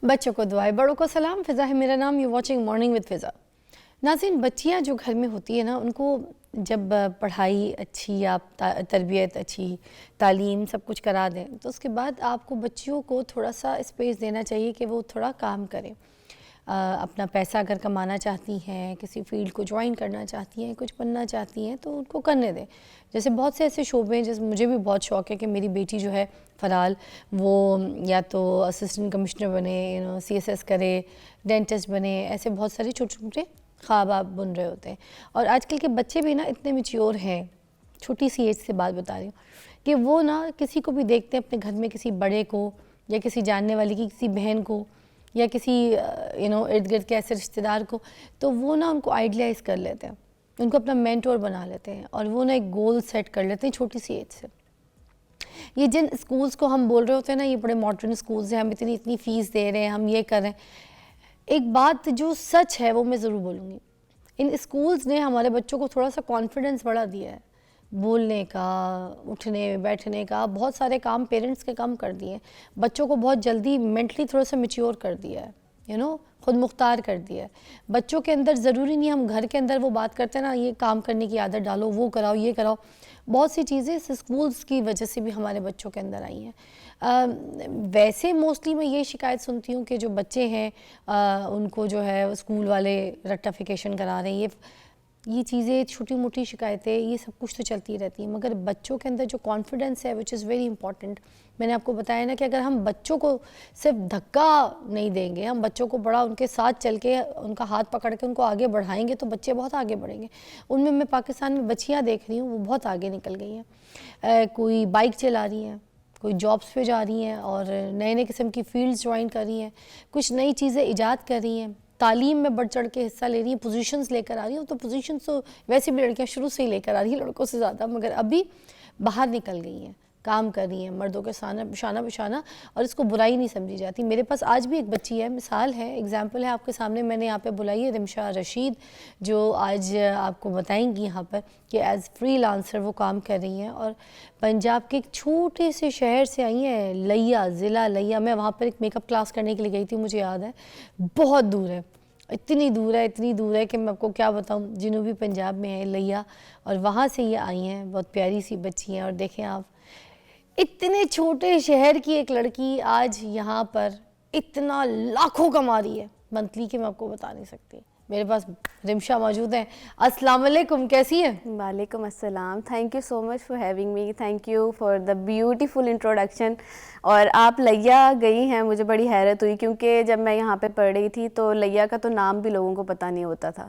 بچوں کو دعائیں، بڑوں کو سلام. فضا ہے میرا نام. یو واچنگ مارننگ وتھ فضا. ناظرین، بچیاں جو گھر میں ہوتی ہیں نا، ان کو جب پڑھائی اچھی یا تربیت اچھی، تعلیم سب کچھ کرا دیں، تو اس کے بعد آپ کو بچیوں کو تھوڑا سا اسپیس دینا چاہیے کہ وہ تھوڑا کام کریں. اپنا پیسہ اگر کمانا چاہتی ہیں، کسی فیلڈ کو جوائن کرنا چاہتی ہیں، کچھ بننا چاہتی ہیں، تو ان کو کرنے دیں. جیسے بہت سے ایسے شعبے ہیں جیسے مجھے بھی بہت شوق ہے کہ میری بیٹی جو ہے فرال، وہ یا تو اسسٹنٹ کمشنر بنے، سی ایس ایس کرے، ڈینٹسٹ بنے. ایسے بہت سارے چھوٹے چھوٹے خواب آپ بن رہے ہوتے ہیں. اور آج کل کے بچے بھی نا اتنے میچیور ہیں، چھوٹی سی ایج سے بات بتا رہی ہوں، کہ وہ نا کسی کو بھی دیکھتے ہیں اپنے گھر میں، کسی بڑے کو یا کسی جاننے والی کی کسی بہن کو یا کسی ارد گرد کے ایسے رشتہ دار کو، تو وہ نا ان کو آئیڈیلائز کر لیتے ہیں، ان کو اپنا مینٹور بنا لیتے ہیں، اور وہ نا ایک گول سیٹ کر لیتے ہیں چھوٹی سی ایج سے. یہ جن اسکولز کو ہم بول رہے ہوتے ہیں نا، یہ بڑے ماڈرن اسکولز ہیں، ہم اتنی فیس دے رہے ہیں، ہم یہ کر رہے ہیں. ایک بات جو سچ ہے وہ میں ضرور بولوں گی، ان اسکولز نے ہمارے بچوں کو تھوڑا سا کانفیڈنس بڑھا دیا ہے، بولنے کا، اٹھنے بیٹھنے کا. بہت سارے کام پیرنٹس کے کم کر دیے ہیں، بچوں کو بہت جلدی مینٹلی تھوڑا سا میچیور کر دیا ہے، خود مختار کر دیا ہے. بچوں کے اندر ضروری نہیں ہم گھر کے اندر وہ بات کرتے ہیں نا، یہ کام کرنے کی عادت ڈالو، وہ کراؤ، یہ کراؤ. بہت سی چیزیں اس اسکولز کی وجہ سے بھی ہمارے بچوں کے اندر آئی ہیں. ویسے موسٹلی میں یہ شکایت سنتی ہوں کہ جو بچے ہیں ان کو جو ہے اسکول والے رٹیفیکیشن کرا رہے ہیں، یہ چیزیں چھوٹی موٹی شکایتیں، یہ سب کچھ تو چلتی رہتی ہیں. مگر بچوں کے اندر جو کانفیڈنس ہے وچ از ویری امپورٹنٹ. میں نے آپ کو بتایا نا کہ اگر ہم بچوں کو صرف دھکا نہیں دیں گے، ہم بچوں کو بڑا ان کے ساتھ چل کے ان کا ہاتھ پکڑ کے ان کو آگے بڑھائیں گے، تو بچے بہت آگے بڑھیں گے. ان میں پاکستان میں بچیاں دیکھ رہی ہوں، وہ بہت آگے نکل گئی ہیں. کوئی بائک چلا رہی ہیں، کوئی جابس پہ جا رہی ہیں، اور نئے نئے قسم کی فیلڈز جوائن کر رہی ہیں، کچھ نئی چیزیں ایجاد کر رہی ہیں، تعلیم میں بڑھ چڑھ کے حصہ لے رہی ہیں، پوزیشنز لے کر آ رہی ہیں. تو پوزیشنز تو ویسے بھی لڑکیاں شروع سے ہی لے کر آ رہی ہیں لڑکوں سے زیادہ، مگر ابھی باہر نکل گئی ہیں، کام کر رہی ہیں مردوں کے شانہ بشانہ، اور اس کو برائی نہیں سمجھی جاتی. میرے پاس آج بھی ایک بچی ہے، مثال ہے، ایگزامپل ہے آپ کے سامنے. میں نے یہاں پہ بلائی ہے رمشا رشید، جو آج آپ کو بتائیں گی یہاں پر کہ ایز فری لانسر وہ کام کر رہی ہیں، اور پنجاب کے ایک چھوٹے سے شہر سے آئی ہیں، لیا، ضلع لیا. میں وہاں پر ایک میک اپ کلاس کرنے کے لیے گئی تھی، مجھے یاد ہے، بہت دور ہے، اتنی دور ہے کہ میں آپ کو کیا بتاؤں. جنوبی پنجاب میں ہے لیا، اور وہاں سے یہ آئی ہیں. بہت پیاری سی بچی ہیں، اور دیکھیں آپ، اتنے چھوٹے شہر کی ایک لڑکی آج یہاں پر اتنا لاکھوں کما رہی ہے منتھلی کہ میں آپ کو بتا نہیں سکتی. میرے پاس رمشا موجود ہیں. السلام علیکم، کیسی ہیں؟ وعلیکم السلام. Thank you so much for having me. Thank you for the beautiful introduction. اور آپ لیا گئی ہیں، مجھے بڑی حیرت ہوئی، کیونکہ جب میں یہاں پہ پڑھ رہی تھی تو لیا کا تو نام بھی لوگوں کو پتہ نہیں ہوتا تھا،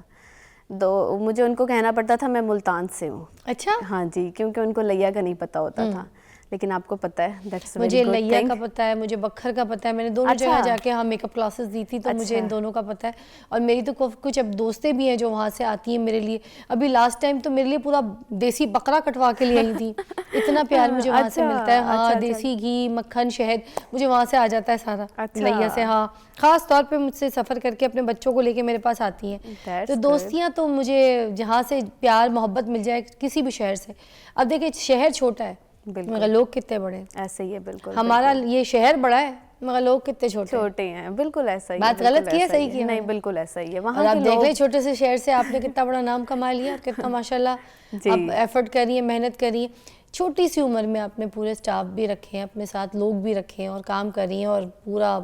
تو مجھے ان کو کہنا پڑتا تھا میں ملتان سے ہوں. اچھا. ہاں جی، کیونکہ ان کو لیا کا نہیں پتہ ہوتا تھا، لیکن آپ کو پتہ ہے. دیٹس ویری مجھے گڈ لیا تھنگ. کا پتہ ہے، مجھے بکھر کا پتہ ہے. میں نے دونوں جگہ جا کے میک اپ کلاسز دی تھی، تو مجھے ان دونوں کا پتہ ہے. اور میری تو کچھ اب دوستیں بھی ہیں جو وہاں سے آتی ہیں میرے لیے. ابھی لاسٹ ٹائم تو میرے لیے پورا دیسی بکرا کٹوا کے لے آئی تھی. اتنا پیار مجھے وہاں سے ملتا ہے. ہاں، دیسی گھی، مکھن، شہد مجھے وہاں سے آ جاتا ہے سارا لیا سے. ہاں، خاص طور پہ مجھ سے سفر کر کے اپنے بچوں کو لے کے میرے پاس آتی ہیں. تو دوستیاں تو مجھے جہاں سے پیار محبت مل جائے کسی بھی شہر سے. اب دیکھیں شہر چھوٹا ہے مگر لوگ کتنے بڑے ہیں. ایسے ہی ہے. بالکل ہمارا یہ شہر بڑا ہے مگر لوگ کتنے چھوٹے ہیں. بالکل ایسا ہی ہے. بات غلط کی ہے، صحیح کی ہے؟ نہیں، بالکل ایسا ہی ہے. اور وہاں کے آپ دیکھ لیں لوگ، چھوٹے سے شہر سے آپ نے کتنا بڑا نام کما لیا، کتنا ماشاءاللہ آپ ایفرٹ کر رہی ہیں، محنت کر رہی ہیں. چھوٹی سی عمر میں آپ نے پورے سٹاف بھی رکھے ہیں اپنے ساتھ، لوگ بھی رکھے ہیں، اور کام کر رہی ہیں، اور پورا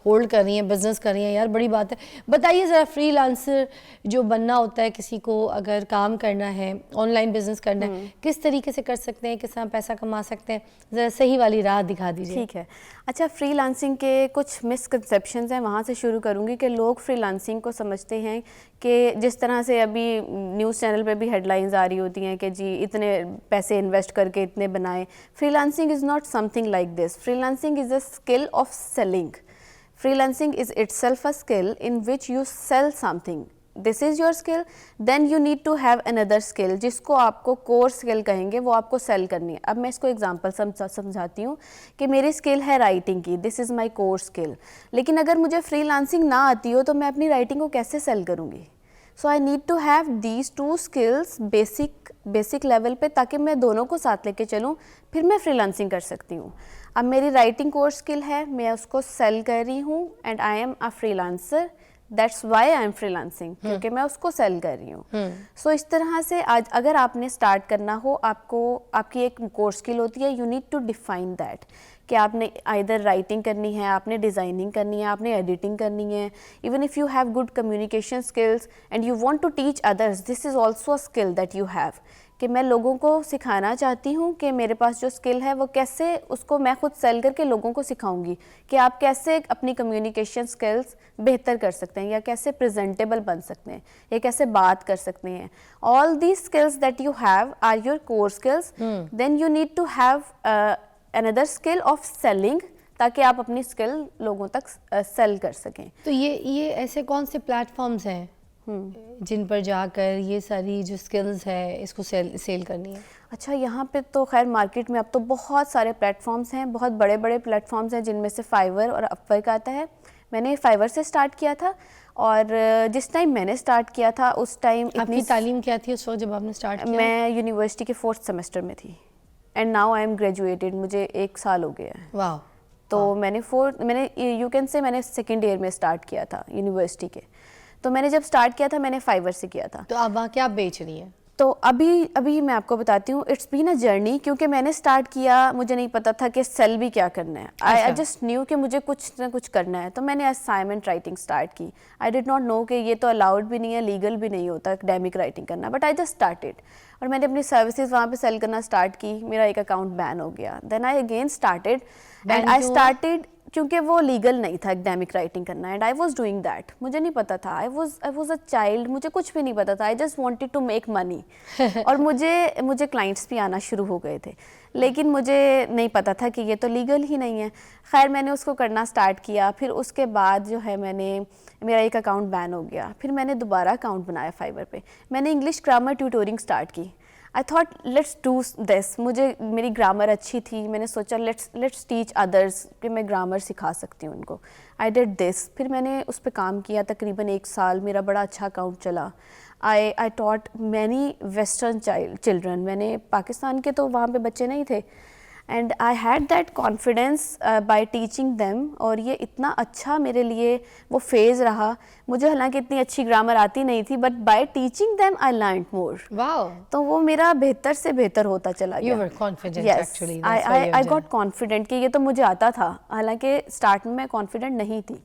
ہولڈ کر رہی ہیں، بزنس کر رہی ہیں. یار بڑی بات ہے. بتائیے ذرا، فری لانسر جو بننا ہوتا ہے کسی کو، اگر کام کرنا ہے، آن لائن بزنس کرنا ہے، کس طریقے سے کر سکتے ہیں، کس طرح پیسہ کما سکتے ہیں؟ ذرا صحیح والی راہ دکھا دیجیے. ٹھیک ہے. اچھا، فری لانسنگ کے کچھ مسکنسیپشنز ہیں، وہاں سے شروع کروں گی. کہ لوگ فری لانسنگ کو سمجھتے ہیں کہ جس طرح سے ابھی نیوز چینل پہ بھی ہیڈ لائنز آ رہی ہوتی ہیں کہ جی اتنے پیسے انویسٹ کر کے اتنے بنائیں. Freelancing is not something like this. Freelancing is a skill of selling. Freelancing is itself a skill in which you sell something. This is your skill. Then you need to have another skill جس کو آپ کو کور skill کہیں گے، وہ آپ کو cell کرنی ہے. اب میں اس کو ایگزامپل سمجھاتی ہوں کہ میری اسکل ہے رائٹنگ کی. دس از مائی کور اسکل. لیکن اگر مجھے فری لانسنگ نہ آتی ہو تو میں اپنی رائٹنگ کو کیسے سیل کروں گی؟ So I need to have these two skills basic level پہ، تاکہ میں دونوں کو ساتھ لے کے چلوں، پھر میں فری لانسنگ کر سکتی ہوں. اب میری رائٹنگ کورس اسکل ہے, میں اس کو سیل کر رہی ہوں, and I M a free lancer, that's why I am free lancing, کیونکہ میں اس کو سیل کر رہی ہوں. سو اس طرح سے آج اگر آپ نے اسٹارٹ کرنا ہو, آپ کی ایک کورس اسکل ہوتی ہے, you need to define that, کہ آپ نے آئدر رائٹنگ کرنی ہے, آپ نے ڈیزائننگ کرنی ہے, آپ نے ایڈیٹنگ کرنی ہے. Even if you have good communication skills and you want to teach others, this is also a skill that you have, کہ میں لوگوں کو سکھانا چاہتی ہوں کہ میرے پاس جو اسکل ہے وہ کیسے اس کو میں خود سیل کر کے لوگوں کو سکھاؤں گی کہ آپ کیسے اپنی کمیونیکیشن اسکلس بہتر کر سکتے ہیں, یا کیسے پریزنٹیبل بن سکتے ہیں, یا کیسے بات کر سکتے ہیں. All these skills that you have are your core skills. Then you need to have another skill of selling, تاکہ آپ اپنی اسکل لوگوں تک سیل کر سکیں. تو یہ ایسے کون سے پلیٹ فارمز ہیں جن پر جا کر یہ ساری جو اسکلز ہے اس کو سیل کرنی ہے؟ اچھا, یہاں پہ تو خیر مارکیٹ میں اب تو بہت سارے پلیٹ فارمز ہیں, بہت بڑے بڑے پلیٹ فارمز ہیں, جن میں سے فائیور اور اپورک آتا ہے. میں نے فائیور سے اسٹارٹ کیا تھا, اور جس ٹائم میں نے اسٹارٹ کیا تھا اس ٹائم آپ کی تعلیم کیا تھی اس وقت جب آپ نے اسٹارٹ کیا؟ میں یونیورسٹی کے 4th سیمسٹر میں تھی, and now I am graduated, مجھے 1 سال ہو گیا ہے. واو. تو میں نے یو کین سے میں نے 2nd ایئر میں اسٹارٹ کیا تھا یونیورسٹی کے. تو میں نے جب اسٹارٹ کیا تھا میں نے فائیور سے کیا تھا. تو آپ وہاں کیا بیچ رہی ہیں؟ تو ابھی میں آپ کو بتاتی ہوں, اٹس بین اے جرنی, کیونکہ میں نے اسٹارٹ کیا, مجھے نہیں پتا تھا کہ سیل بھی کیا کرنا ہے. آئی جسٹ نیو کہ مجھے کچھ نہ کچھ کرنا ہے, تو میں نے اسائنمنٹ رائٹنگ اسٹارٹ کی. آئی ڈڈ ناٹ نو کہ یہ تو الاؤڈ بھی نہیں ہے, لیگل بھی نہیں ہوتا اکیڈیمک رائٹنگ کرنا, بٹ آئی جسٹ اسٹارٹیڈ. اور میں نے اپنی سروسز وہاں پہ سیل کرنا اسٹارٹ کی, میرا ایک اکاؤنٹ بین ہو گیا. Then I again started, and I started کیونکہ وہ لیگل نہیں تھا اکیڈیمک رائٹنگ کرنا, and I was doing that. مجھے نہیں پتا تھا, آئی واز اے چائلڈ, مجھے کچھ بھی نہیں پتا تھا. I just wanted to make money, اور مجھے کلائنٹس بھی آنا شروع ہو گئے تھے, لیکن مجھے نہیں پتا تھا کہ یہ تو لیگل ہی نہیں ہے. خیر میں نے اس کو کرنا اسٹارٹ کیا. پھر اس کے بعد جو ہے میرا ایک اکاؤنٹ بین ہو گیا. پھر میں نے دوبارہ اکاؤنٹ بنایا فائیور پہ. میں نے انگلش گرامر ٹیوٹورنگ اسٹارٹ کی. I thought let's do this, میری گرامر اچھی تھی, میں نے سوچا لیٹس ٹیچ ادرس, کہ میں گرامر سکھا سکتی ہوں ان کو. I did this. پھر میں نے اس پہ کام کیا تقریباً 1 سال, میرا بڑا اچھا اکاؤنٹ چلا. آئی ٹاٹ مینی ویسٹرن چلڈرن, میں نے پاکستان کے تو وہاں پہ بچے نہیں تھے, and I had that confidence by teaching them. اور یہ اتنا اچھا میرے لیے وہ فیز رہا. مجھے حالانکہ اتنی اچھی گرامر آتی نہیں تھی, but by teaching them I learned more. Wow. تو وہ میرا بہتر سے بہتر ہوتا چلا گیا. You were confident actually. I got confident کہ یہ تو مجھے آتا تھا, حالانکہ اسٹارٹ میں کانفیڈنٹ نہیں تھی.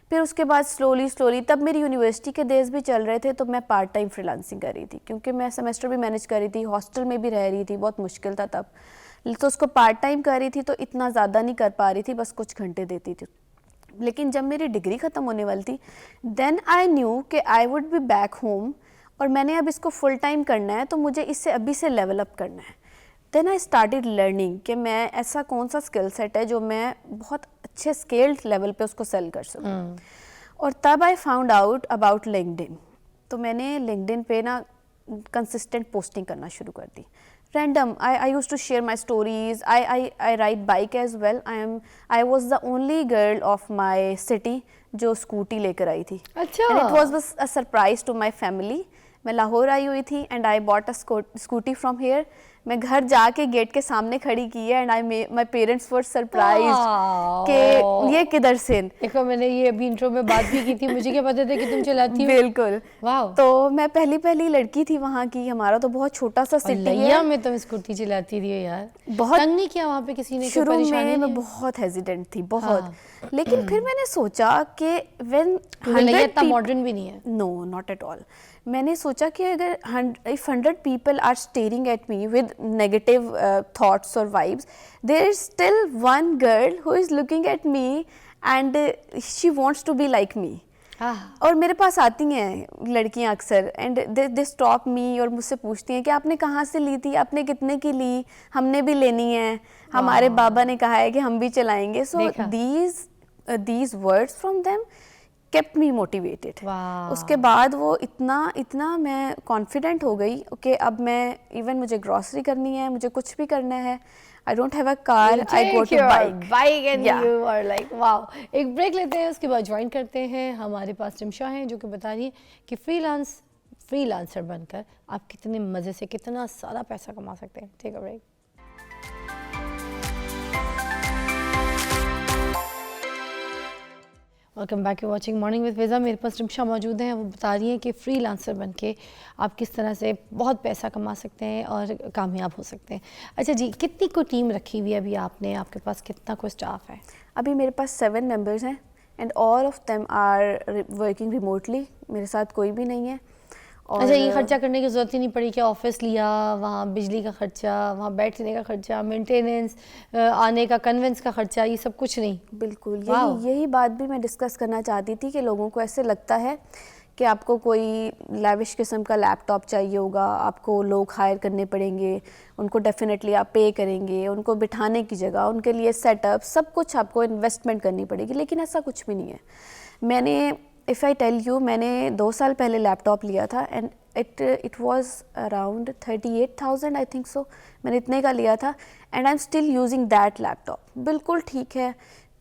پھر اس کے بعد سلولی تب میری یونیورسٹی کے دیز بھی چل رہے تھے, تو میں پارٹ ٹائم فری لانسنگ کر رہی تھی, کیونکہ میں سیمسٹر بھی مینیج کر رہی تھی, ہاسٹل میں بھی رہ رہی تھی, بہت مشکل تھا تب. تو اس کو پارٹ ٹائم کر رہی تھی, تو اتنا زیادہ نہیں کر پا رہی تھی, بس کچھ گھنٹے دیتی تھی. لیکن جب میری ڈگری ختم ہونے والی تھی, دین آئی نیو کہ I would be back home, اور میں نے اب اس کو فل ٹائم کرنا ہے, تو مجھے اس سے ابھی سے لیول اپ کرنا ہے. دین آئی اسٹارٹیڈ لرننگ کہ میں ایسا کون سا اسکل سیٹ ہے جو میں بہت اچھے اسکیلڈ لیول پہ اس کو سیل کر سکوں. اور تب I found out about LinkedIn. تو میں نے لنکڈن پہ نا کنسسٹنٹ پوسٹنگ کرنا شروع کر دی. Random, I used to share my stories. I ride bike as well. I was the only girl of my city جو اسکوٹی لے کر آئی تھی. اچھا. And it was a surprise to my family. میں لاہور آئی ہوئی تھی, and I bought a scooty from here. میں گھر جا کے گیٹ کے سامنے کھڑی کی ہے, and my parents were surprised کہ یہ کدھر سے. دیکھو میں نے یہ ابھی انٹرو میں بات بھی کی تھی, مجھے کیا پتا تھا کہ تم چلاتی ہو. بالکل. واو. تو میں پہلی لڑکی تھی وہاں کی, ہمارا تو بہت چھوٹا سا سٹی ہے. میں تم اسکوٹی چلاتی تھی یار, بہت تنگ نہیں کیا وہاں پہ کسی نے؟ شروع میں بہت ہیزیٹنٹ تھی, بہت. لیکن پھر میں نے سوچا کہ وین اتنا ماڈرن بھی نہیں ہے. نو ناٹ ایٹ آل. میں نے سوچا کہ اگر if 100 people are staring at me with negative thoughts or vibes, there is still one girl who is looking at me and she wants to be like me. اور میرے پاس آتی ہیں لڑکیاں اکثر, اینڈ دے اسٹاپ می, اور مجھ سے پوچھتی ہیں کہ آپ نے کہاں سے لی تھی, آپ نے کتنے کی لی, ہم نے بھی لینی ہے, ہمارے بابا نے کہا ہے کہ ہم بھی چلائیں گے. سو these words from them kept me motivated. اس کے بعد وہ اتنا میں کانفیڈنٹ ہو گئی کہ اب میں ایون مجھے گروسری کرنی ہے, مجھے کچھ بھی کرنا ہے, I don't have a car, I go to bike and you are like wow. ایک بریک لیتے ہیں, اس کے بعد جوائن کرتے ہیں. ہمارے پاس رمشا ہیں جو کہ بتا رہی ہیں کہ فری لانسر بن کر آپ کتنے مزے سے کتنا سارا پیسہ کما سکتے ہیں. Take a break. Welcome back you watching morning with Faza. میرے پاس رمشا موجود ہیں. وہ بتا رہی ہیں کہ فری لانسر بن کے آپ کس طرح سے بہت پیسہ کما سکتے ہیں اور کامیاب ہو سکتے ہیں. اچھا جی, کتنی کوئی ٹیم رکھی ہوئی ہے ابھی آپ نے؟ آپ کے پاس کتنا کوئی اسٹاف ہے؟ ابھی میرے پاس 7 ممبرز ہیں and all of them are working remotely. میرے ساتھ کوئی بھی نہیں ہے. اچھا, یہ خرچہ کرنے کی ضرورت ہی نہیں پڑی کہ آفس لیا, وہاں بجلی کا خرچہ, وہاں بیٹھنے کا خرچہ, مینٹیننس, آنے کا کنوینس کا خرچہ, یہ سب کچھ نہیں؟ بالکل یہی بات بھی میں ڈسکس کرنا چاہتی تھی کہ لوگوں کو ایسے لگتا ہے کہ آپ کو کوئی لیوش قسم کا لیپ ٹاپ چاہیے ہوگا, آپ کو لوگ ہائر کرنے پڑیں گے, ان کو ڈیفینیٹلی آپ پے کریں گے, ان کو بٹھانے کی جگہ, ان کے لیے سیٹ اپ, سب کچھ آپ کو انویسٹمنٹ کرنی پڑے گی. لیکن ایسا کچھ بھی نہیں ہے. میں نے اف آئی ٹیل یو, میں نے 2 سال پہلے لیپ ٹاپ لیا تھا and it was around 38,000 I think so. میں نے اتنے کا لیا تھا and I am still using that laptop. بالکل ٹھیک ہے,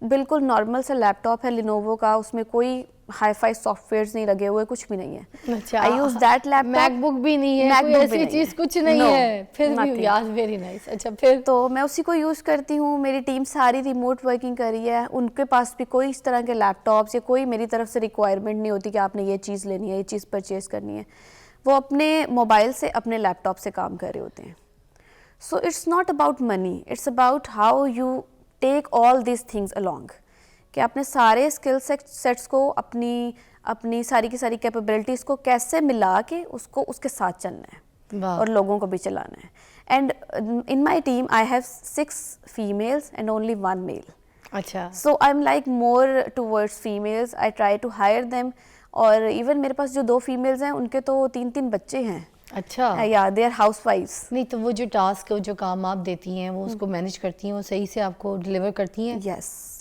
بالکل نارمل سا لیپ ٹاپ ہے لینووو کا, اس میں کوئی ہائی فائی سافٹ ویئرز نہیں لگے ہوئے, کچھ بھی نہیں ہے. اچھا, I use that laptop. MacBook بھی نہیں ہے, کوئی ایسی چیز کچھ نہیں ہے, پھر بھی یار ویری نائس. اچھا, پھر تو میں اسی کو یوز کرتی ہوں. میری ٹیم ساری ریموٹ ورکنگ کر رہی ہے, ان کے پاس بھی کوئی اس طرح کے لیپ ٹاپس یا کوئی میری طرف سے ریکوائرمنٹ نہیں ہوتی کہ آپ نے یہ چیز لینی ہے, یہ چیز پرچیز کرنی ہے. وہ اپنے موبائل سے, اپنے لیپ ٹاپ سے کام کر رہے ہوتے ہیں. So it's not about money, it's about how you take all these things along, کہ آپ نے سارے اسکل سیٹس کو, اپنی ساری کی ساری کیپیبلٹیز کو کیسے ملا کے اس کے ساتھ چلنا ہے اور لوگوں کو بھی چلانا ہے. And in my team I have 6 females and only 1 male. اچھا, so I am like more towards females, I try to hire them. اور ایون میرے پاس جو 2 فیمیلز ہیں ان کے تو 3 بچے ہیں. اچھا, یا دے آر ہاؤس وائفس. نہیں تو وہ جو ٹاسک, جو کام آپ دیتی ہیں وہ اس کو مینیج کرتی ہیں, وہ صحیح سے آپ کو ڈلیور کرتی ہیں؟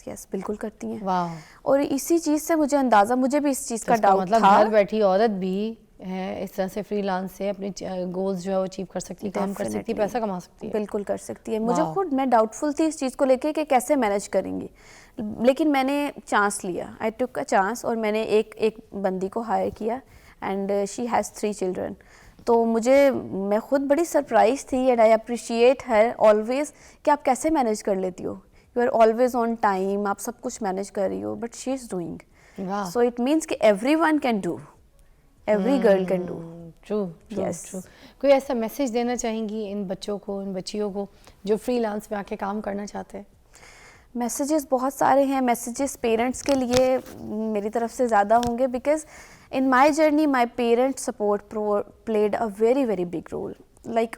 یس بالکل کرتی ہیں. واہ. اور اسی چیز سے مجھے اندازہ, مجھے بھی اس چیز کا ڈاؤٹ مطلب تھا. گھر بیٹھی عورت بھی ہے اس طرح سے فری لانس سے اپنے گولز جو ہے وہ اچیو کر سکتی ہے, کام کر سکتی ہے, پیسہ کما سکتی ہے. بالکل کر سکتی ہے. مجھے خود میں ڈاؤٹ فل تھی اس چیز کو لے کے کہ کیسے مینیج کریں گی, لیکن میں نے چانس لیا. آئی ٹک اے چانس اور میں نے ایک بندی کو ہائر کیا اینڈ شی ہیز 3 چلڈرن. تو میں خود بڑی سرپرائز تھی and I appreciate her always کہ آپ کیسے مینیج کر لیتی ہو, you are always on time, آپ سب کچھ مینیج کر رہی ہو, but she is doing. So it means کہ every one can do, every girl can do. True. کوئی ایسا میسیج دینا چاہیں گی ان بچوں کو, ان بچیوں کو جو فری لانس میں آ کے کام کرنا چاہتے ہیں؟ میسیجز بہت سارے ہیں. میسیجز پیرنٹس کے لیے میری طرف سے زیادہ ہوں گے, because in my journey my parent support played a very very big role. Like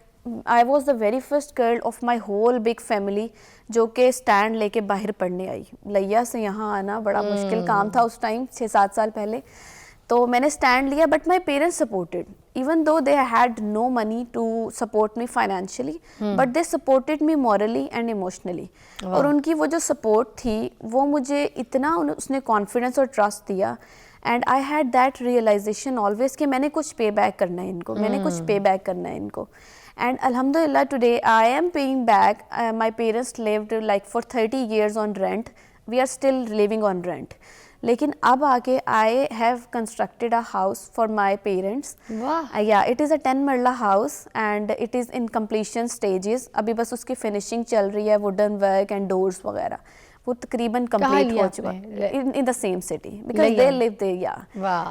I was the very first girl of my whole big family جو کہ اسٹینڈ لے کے باہر پڑھنے آئی. لیا سے یہاں آنا بڑا مشکل کام تھا اس ٹائم, 6-7 سال پہلے. تو میں نے اسٹینڈ لیا, but my parents supported even though they had no money to support me financially, but they supported me morally and emotionally. اور ان کی وہ جو سپورٹ تھی وہ مجھے اتنا, اس نے کانفیڈنس اور ٹرسٹ دیا. And I had that realization always کہ میں نے کچھ پے بیک کرنا ہے ان کو, میں نے کچھ پے بیک کرنا ہے ان کو. اینڈ الحمد للہ today I am paying back. My parents lived like for 30 years on rent, we are still living on rent. لیکن اب آگے I have constructed a house for my parents. یا it is a 10 marla house and it is in completion stages. ابھی بس اس کی finishing چل رہی ہے, ووڈن ورک اینڈ ڈورس وغیرہ وہ تقریباً کمپلیٹ ہو چکا ہے in the same city because they live there. یا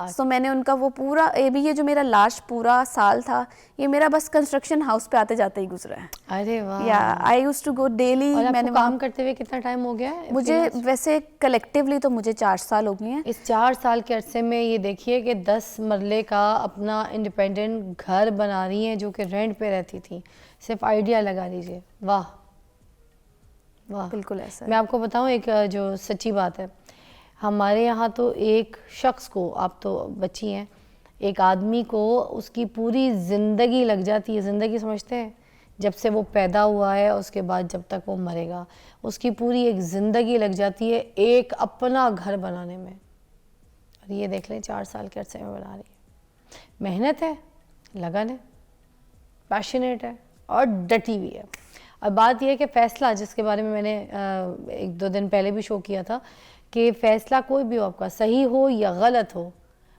سو میں نے ان کا وہ پورا یہ جو میرا لاسٹ پورا سال تھا یہ میرا بس کنسٹرکشن ہاؤس پہ آتے جاتے ہی گزرا ہے. ارے واہ. یا آئی یوز ٹو گو ڈیلی. میں نے کام کرتے ہوئے کتنا ٹائم ہو گیا ہے مجھے؟ ویسے کلیکٹیولی تو مجھے 4 سال ہو گئے ہیں. اس 4 سال کے عرصے میں یہ دیکھیے کہ 10 مرلے کا اپنا انڈیپینڈنٹ گھر بنا رہی ہیں جو کہ رینٹ پہ رہتی تھی. صرف آئیڈیا لگا لیجیے. واہ واہ. بالکل ایسا. میں آپ کو بتاؤں ایک جو سچی بات ہے, ہمارے یہاں تو ایک شخص کو, آپ تو بچی ہیں, ایک آدمی کو اس کی پوری زندگی لگ جاتی ہے. زندگی سمجھتے ہیں, جب سے وہ پیدا ہوا ہے اس کے بعد جب تک وہ مرے گا, اس کی پوری ایک زندگی لگ جاتی ہے ایک اپنا گھر بنانے میں. اور یہ دیکھ لیں 4 سال کے عرصے میں بنا رہی ہے. محنت ہے, لگن ہے, پیشنیٹ ہے اور ڈٹی ہوئی ہے. اور بات یہ ہے کہ فیصلہ, جس کے بارے میں نے 1-2 دن پہلے بھی شو کیا تھا, کہ فیصلہ کوئی بھی ہو آپ کا, صحیح ہو یا غلط ہو,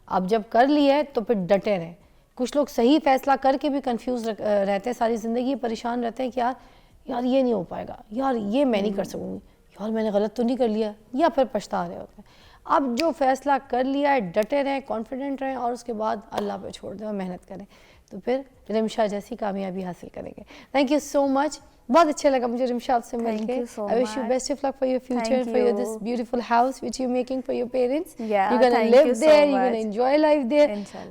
آپ جب کر لیا ہے تو پھر ڈٹے رہیں. کچھ لوگ صحیح فیصلہ کر کے بھی کنفیوز رہتے ہیں, ساری زندگی پریشان رہتے ہیں کہ یار یہ نہیں ہو پائے گا, یار یہ میں نہیں کر سکوں گی, یار میں نے غلط تو نہیں کر لیا, یا پھر پچھتا رہے ہوتے ہیں. اب جو فیصلہ کر لیا ہے ڈٹے رہیں, کانفیڈنٹ رہیں, اور اس کے بعد اللہ پہ چھوڑ دیں اور محنت کریں, تو پھر رمشا جیسی کامیابی حاصل کریں گے. تھینک یو سو مچ, بہت اچھا لگا مجھے رمشا آپ سے مل کے. I wish you best of luck for your future, for your this beautiful house which you're making for your parents. You're going to live there, you're going to enjoy life there.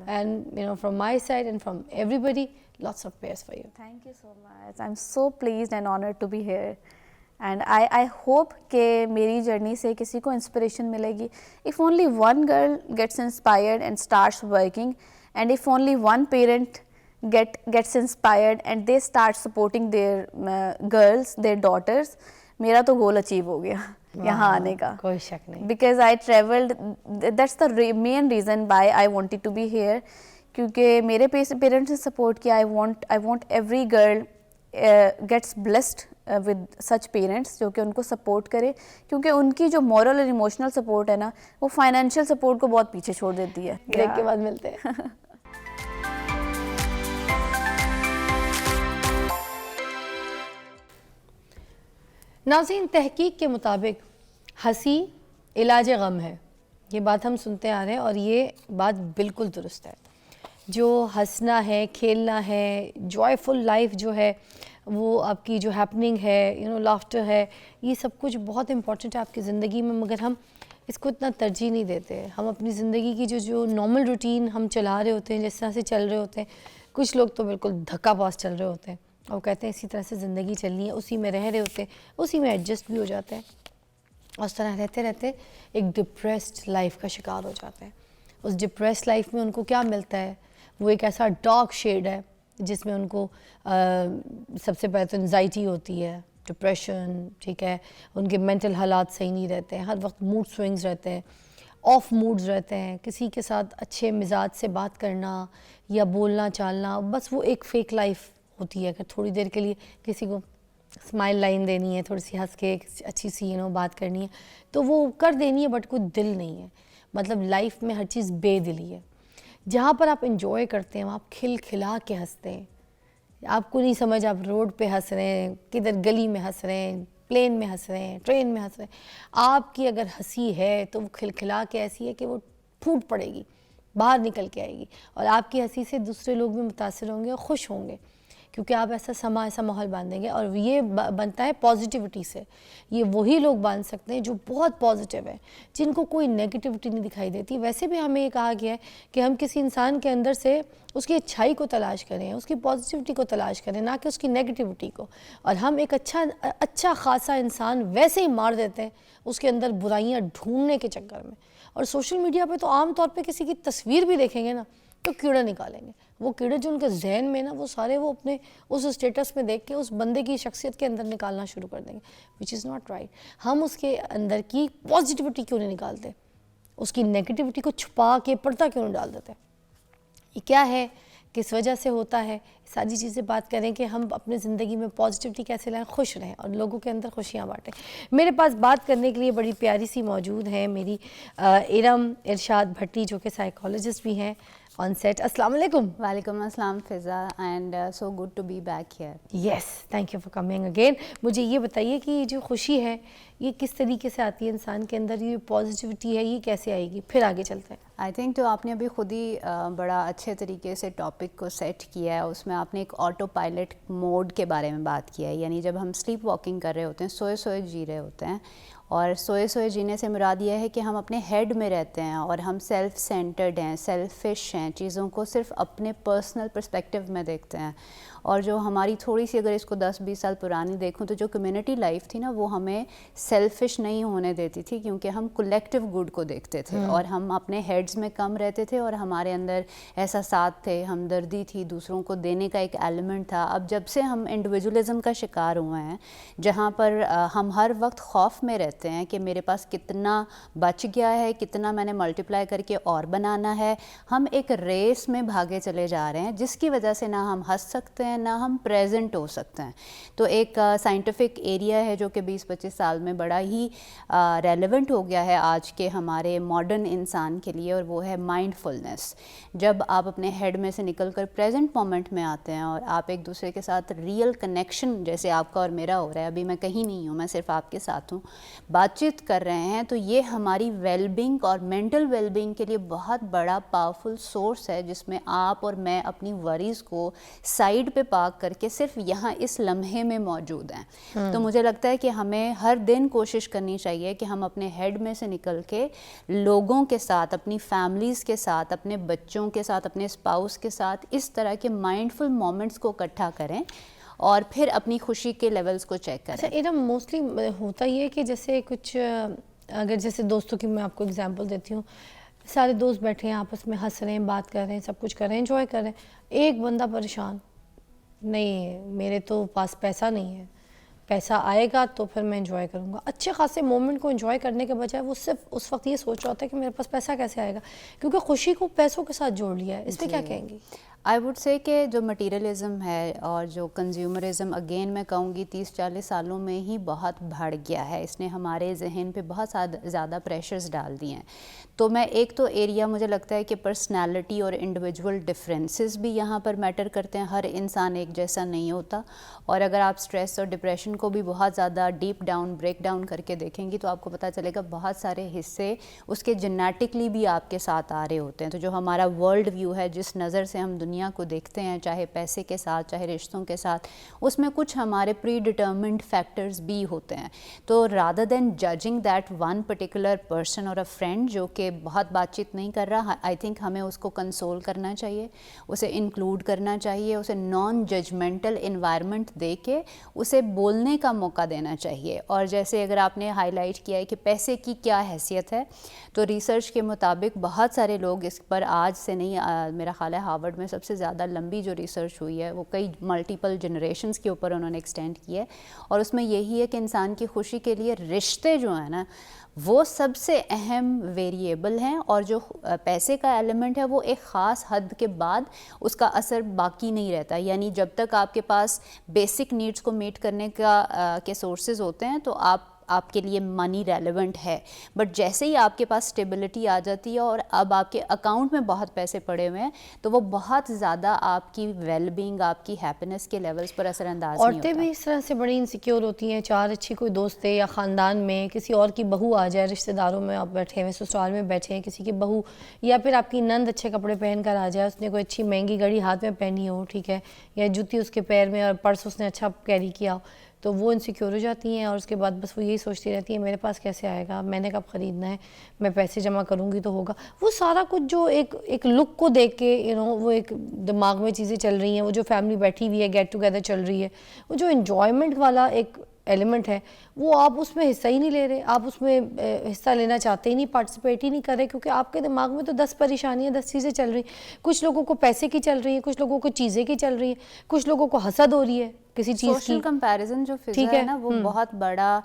And you know, from my side and from everybody, lots of prayers for you. Thank you so much. I'm so pleased and honored to be here. And I hope کہ میری journey سے کسی کو inspiration ملے گی. If only one girl gets inspired and starts working, and if only one parent gets inspired and they start supporting their girls, their daughters, میرا تو goal achieve ہو گیا یہاں آنے کا. کوئی شک نہیں. Because I traveled, that's the main reason why I wanted to be here. کیونکہ میرے پیرنٹس نے سپورٹ کیا. I want every girl gets blessed with such parents جو کہ ان کو سپورٹ کرے, کیونکہ ان کی جو مورل اور ایموشنل سپورٹ ہے نا, وہ فائنینشیل سپورٹ کو بہت پیچھے چھوڑ دیتی ہے. بریک کے بعد ملتے ہیں. ناظرین, تحقیق کے مطابق ہنسی علاج غم ہے. یہ بات ہم سنتے آ رہے ہیں اور یہ بات بالکل درست ہے. جو ہنسنا ہے, کھیلنا ہے, جوائے-فل لائف جو ہے, وہ آپ کی جو ہیپننگ ہے, لافٹر ہے, یہ سب کچھ بہت امپورٹنٹ ہے آپ کی زندگی میں, مگر ہم اس کو اتنا ترجیح نہیں دیتے. ہم اپنی زندگی کی جو نارمل روٹین ہم چلا رہے ہوتے ہیں, جس طرح سے چل رہے ہوتے ہیں, کچھ لوگ تو بالکل دھکا باز چل رہے ہوتے ہیں اور کہتے ہیں اسی طرح سے زندگی چلنی ہے, اسی میں رہ رہے ہوتے ہیں, اسی میں ایڈجسٹ بھی ہو جاتے ہیں, اور اس طرح رہتے رہتے ایک ڈپریسڈ لائف کا شکار ہو جاتے ہیں. اس ڈپریسڈ لائف میں ان کو کیا ملتا ہے, وہ ایک ایسا ڈارک شیڈ ہے جس میں ان کو سب سے پہلے تو انزائٹی ہوتی ہے, ڈپریشن, ٹھیک ہے, ان کے مینٹل حالات صحیح نہیں رہتے ہیں, ہر وقت موڈ سوئنگز رہتے ہیں, آف موڈز رہتے ہیں, کسی کے ساتھ اچھے مزاج سے بات کرنا یا بولنا چالنا, بس وہ ایک فیک لائف ہوتی ہے کہ تھوڑی دیر کے لیے کسی کو اسمائل لائن دینی ہے, تھوڑی سی ہنس کے اچھی سی بات کرنی ہے, تو وہ کر دینی ہے, بٹ کوئی دل نہیں ہے. مطلب لائف میں ہر چیز بے دلی ہے. جہاں پر آپ انجوائے کرتے ہیں وہاں آپ کھل کھلا کے ہنستے ہیں. آپ کو نہیں سمجھ آپ روڈ پہ ہنس رہے ہیں, کدھر گلی میں ہنس رہے ہیں, پلین میں ہنس رہے ہیں, ٹرین میں ہنس رہے ہیں. آپ کی اگر ہنسی ہے تو وہ کھل کھلا کے ایسی ہے کہ وہ پھوٹ پڑے گی, باہر نکل کے آئے گی, اور آپ کی ہنسی سے دوسرے لوگ بھی متاثر ہوں گے اور خوش ہوں گے, کیونکہ آپ ایسا ماحول باندھیں گے. اور یہ بنتا ہے پازیٹیوٹی سے. یہ وہی لوگ باندھ سکتے ہیں جو بہت پازیٹیو ہیں, جن کو کوئی نیگیٹیوٹی نہیں دکھائی دیتی. ویسے بھی ہمیں یہ کہا گیا ہے کہ ہم کسی انسان کے اندر سے اس کی اچھائی کو تلاش کریں, اس کی پازیٹیوٹی کو تلاش کریں, نہ کہ اس کی نیگیٹیوٹی کو. اور ہم ایک اچھا خاصا انسان ویسے ہی مار دیتے ہیں اس کے اندر برائیاں ڈھونڈنے کے چکر میں. اور سوشل میڈیا پہ تو عام طور پہ کسی کی تصویر بھی دیکھیں گے نا تو کیڑے نکالیں گے. وہ کیڑے جو ان کے ذہن میں نا, وہ سارے وہ اپنے اس اسٹیٹس میں دیکھ کے اس بندے کی شخصیت کے اندر نکالنا شروع کر دیں گے, وچ از ناٹ رائٹ. ہم اس کے اندر کی پازیٹیوٹی کیوں نہیں نکالتے, اس کی نیگیٹیوٹی کو چھپا کے پردہ کیوں نہیں ڈال دیتے؟ یہ کیا ہے, کس وجہ سے ہوتا ہے, ساری چیزیں بات کریں کہ ہم اپنے زندگی میں پازیٹیوٹی کیسے لائیں, خوش رہیں اور لوگوں کے اندر خوشیاں بانٹیں. میرے پاس بات کرنے کے لیے بڑی پیاری سی موجود ہیں میری ارم ارشاد بھٹی, جو کہ سائیکالوجسٹ بھی ہیں آن سیٹ. السلام علیکم. وعلیکم السلام Faza, and so good to be back here. Yes, thank you for coming again. مجھے یہ بتائیے کہ یہ جو خوشی ہے یہ کس طریقے سے آتی ہے انسان کے اندر, یہ پازیٹیوٹی ہے یہ کیسے آئے گی, پھر آگے چلتے ہیں. آئی تھنک تو آپ نے ابھی خود ہی بڑا اچھے طریقے سے ٹاپک کو سیٹ کیا ہے. اس میں آپ نے ایک آٹو پائلٹ موڈ کے بارے میں بات کیا ہے, یعنی جب ہم سلیپ واکنگ کر رہے ہوتے ہیں, سوئے سوئے جی رہے ہوتے ہیں, اور سوئے سوئے جینے سے مراد یہ ہے کہ ہم اپنے ہیڈ میں رہتے ہیں اور ہم سیلف سینٹرڈ ہیں, سیلفش ہیں, چیزوں کو صرف اپنے پرسنل پرسپیکٹیو میں دیکھتے ہیں. اور جو ہماری تھوڑی سی اگر اس کو 10-20 سال پرانی دیکھوں تو جو کمیونٹی لائف تھی نا, وہ ہمیں سیلفش نہیں ہونے دیتی تھی, کیونکہ ہم کولیکٹیو گڈ کو دیکھتے تھے اور ہم اپنے ہیڈز میں کم رہتے تھے, اور ہمارے اندر احساسات تھے, ہمدردی تھی, دوسروں کو دینے کا ایک ایلیمنٹ تھا. اب جب سے ہم انڈیویجولزم کا شکار ہوئے ہیں, جہاں پر ہم ہر وقت خوف میں رہتے ہیں کہ میرے پاس کتنا بچ گیا ہے, کتنا میں نے ملٹیپلائی کر کے اور بنانا ہے, ہم ایک ریس میں بھاگے چلے جا رہے ہیں, جس کی وجہ سے نہ ہم ہنس سکتے ہیں, ہیں نہ ہم پریزنٹ ہو سکتے ہیں. تو ایک سائنٹیفک ایریا ہے جو کہ 20-25 سال میں بڑا ہی ریلیونٹ ہو گیا ہے آج کے ہمارے ماڈرن انسان کے لیے, اور وہ ہے مائنڈ فلنس. جب آپ اپنے ہیڈ میں سے نکل کر پریزنٹ مومنٹ میں آتے ہیں اور آپ ایک دوسرے کے ساتھ ریئل کنیکشن جیسے آپ کا اور میرا ہو رہا ہے, ابھی میں کہیں نہیں ہوں, میں صرف آپ کے ساتھ ہوں, بات چیت کر رہے ہیں, تو یہ ہماری ویل بینگ اور مینٹل ویل بینگ کے لیے بہت بڑا پاورفل سورس ہے, جس میں آپ اور میں اپنی وریز کو سائڈ پہ پارک کر کے صرف یہاں اس لمحے میں موجود ہیں. تو مجھے لگتا ہے کہ ہمیں ہر دن کوشش کرنی چاہیے کہ ہم اپنے ہیڈ میں سے نکل کے لوگوں کے ساتھ, اپنی فیملیز کے ساتھ, اپنے بچوں کے ساتھ, اپنے اسپاؤس کے ساتھ اس طرح کے مائنڈفل مومنٹس کو اکٹھا کریں اور پھر اپنی خوشی کے لیولز کو چیک کریں. اچھا, موسٹلی ہوتا یہ ہے کہ جیسے کچھ اگر جیسے دوستوں کی میں آپ کو اگزامپل دیتی ہوں, سارے دوست بیٹھے ہیں آپس میں ہنس رہے ہیں, بات کر رہے ہیں, سب کچھ کر رہے ہیں, انجوائے کر رہے ہیں, ایک بندہ پریشان, نہیں میرے تو پاس پیسہ نہیں ہے, پیسہ آئے گا تو پھر میں انجوائے کروں گا. اچھے خاصے مومنٹ کو انجوائے کرنے کے بجائے وہ صرف اس وقت یہ سوچ رہا ہوتا ہے کہ میرے پاس پیسہ کیسے آئے گا, کیونکہ خوشی کو پیسوں کے ساتھ جوڑ لیا ہے. اس پہ کیا کہیں گی؟ آئی ووڈ سے کہ جو مٹیریلزم ہے اور جو کنزیومرزم, اگین میں کہوں گی 30-40 سالوں میں ہی بہت بڑھ گیا ہے. اس نے ہمارے ذہن پہ بہت زیادہ پریشرز ڈال دیے ہیں. تو میں ایک تو ایریا مجھے لگتا ہے کہ پرسنالٹی اور انڈیویجول ڈفرینسز بھی یہاں پر میٹر کرتے ہیں. ہر انسان ایک جیسا نہیں ہوتا, اور اگر آپ سٹریس اور ڈپریشن کو بھی بہت زیادہ ڈیپ ڈاؤن بریک ڈاؤن کر کے دیکھیں گی تو آپ کو پتہ چلے گا بہت سارے حصے اس کے جینیٹکلی بھی آپ کے ساتھ آ رہے ہوتے ہیں. تو جو ہمارا ورلڈ ویو ہے, جس نظر سے ہم دنیا کو دیکھتے ہیں, چاہے پیسے کے ساتھ چاہے رشتوں کے ساتھ, اس میں کچھ ہمارے پری ڈٹرمنڈ فیکٹرز بھی ہوتے ہیں. تو rather than judging that one particular person اور اے فرینڈ جو کہ بہت بات چیت نہیں کر رہا, آئی تھنک ہمیں اس کو کنسول کرنا چاہیے, اسے انکلوڈ کرنا چاہیے, اسے نان ججمنٹل انوائرمنٹ دے کے اسے بولنے کا موقع دینا چاہیے. اور جیسے اگر آپ نے ہائی لائٹ کیا ہے کہ پیسے کی کیا حیثیت ہے, تو ریسرچ کے مطابق بہت سارے لوگ اس پر آج سے نہیں, میرا خیال ہے ہارورڈ میں سب سے زیادہ لمبی جو ریسرچ ہوئی ہے وہ کئی ملٹیپل جنریشنز کے اوپر انہوں نے ایکسٹینڈ کی ہے, اور اس میں یہی ہے کہ انسان کی خوشی کے لیے رشتے جو ہیں نا وہ سب سے اہم ویریبل ہیں, اور جو پیسے کا ایلیمنٹ ہے وہ ایک خاص حد کے بعد اس کا اثر باقی نہیں رہتا. یعنی جب تک آپ کے پاس بیسک نیڈس کو میٹ کرنے کے سورسز ہوتے ہیں تو آپ کے لیے منی ریلیونٹ ہے, بٹ جیسے ہی آپ کے پاس اسٹیبلٹی آ جاتی ہے اور اب آپ کے اکاؤنٹ میں بہت پیسے پڑے ہوئے ہیں تو وہ بہت زیادہ آپ کی ویل بینگ, آپ کی ہیپینس کے لیولز پر اثر انداز نہیں ہوتا. عورتیں بھی اس طرح سے بڑی انسیکیور ہوتی ہیں, چار اچھی کوئی دوست ہے یا خاندان میں کسی اور کی بہو آ جائے, رشتہ داروں میں آپ بیٹھے ہوئے, سسرال میں بیٹھے ہیں, کسی کی بہو یا پھر آپ کی نند اچھے کپڑے پہن کر آ جائے, اس نے کوئی اچھی مہنگی گھڑی ہاتھ میں پہنی ہو, ٹھیک ہے, یا جوتی اس کے پیر میں اور پرس اس نے اچھا کیری کیا ہو, تو وہ انسیکیور ہو جاتی ہیں, اور اس کے بعد بس وہ یہی سوچتی رہتی ہیں میرے پاس کیسے آئے گا, میں نے کب خریدنا ہے, میں پیسے جمع کروں گی تو ہوگا. وہ سارا کچھ جو ایک لک کو دیکھ کے وہ ایک دماغ میں چیزیں چل رہی ہیں, وہ جو فیملی بیٹھی ہوئی ہے, گیٹ ٹوگیدر چل رہی ہے, وہ جو انجوائمنٹ والا ایک ایلیمنٹ ہے وہ آپ اس میں حصہ ہی نہیں لے رہے, آپ اس میں حصہ لینا چاہتے ہی نہیں, پارٹیسپیٹ ہی نہیں کر رہے, کیونکہ آپ کے دماغ میں تو 10 پریشانیاں 10 چیزیں چل رہی ہیں. کچھ لوگوں کو پیسے کی چل رہی ہیں, کچھ لوگوں کو چیزیں کی چل رہی ہیں, کچھ لوگوں کو حسد ہو رہی ہے کسی چیز کی. سوشل کمپیریزن جو فضا ہے نا وہ بہت بڑا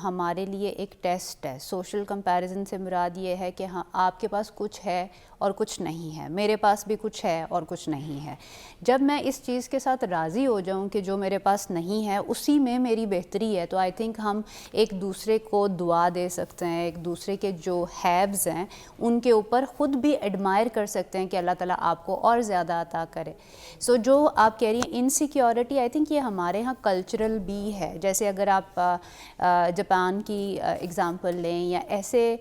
ہمارے لیے ایک ٹیسٹ ہے. سوشل کمپیریزن سے مراد یہ ہے کہ ہاں آپ کے پاس کچھ ہے اور کچھ نہیں ہے, میرے پاس بھی کچھ ہے اور کچھ نہیں ہے. جب میں اس چیز کے ساتھ راضی ہو جاؤں کہ جو میرے پاس نہیں ہے اسی میں میری بہتری ہے, تو آئی تھنک ہم ایک دوسرے کو دعا دے سکتے ہیں, ایک دوسرے کے جو ہیوز ہیں ان کے اوپر خود بھی ایڈمائر کر سکتے ہیں کہ اللہ تعالیٰ آپ کو اور زیادہ عطا کرے. سو جو آپ کہہ رہی ہیں انسیکیورٹی, آئی تھنک یہ ہمارے ہاں کلچرل بھی ہے. جیسے اگر آپ جاپان کی اگزامپل لیں یا ایسے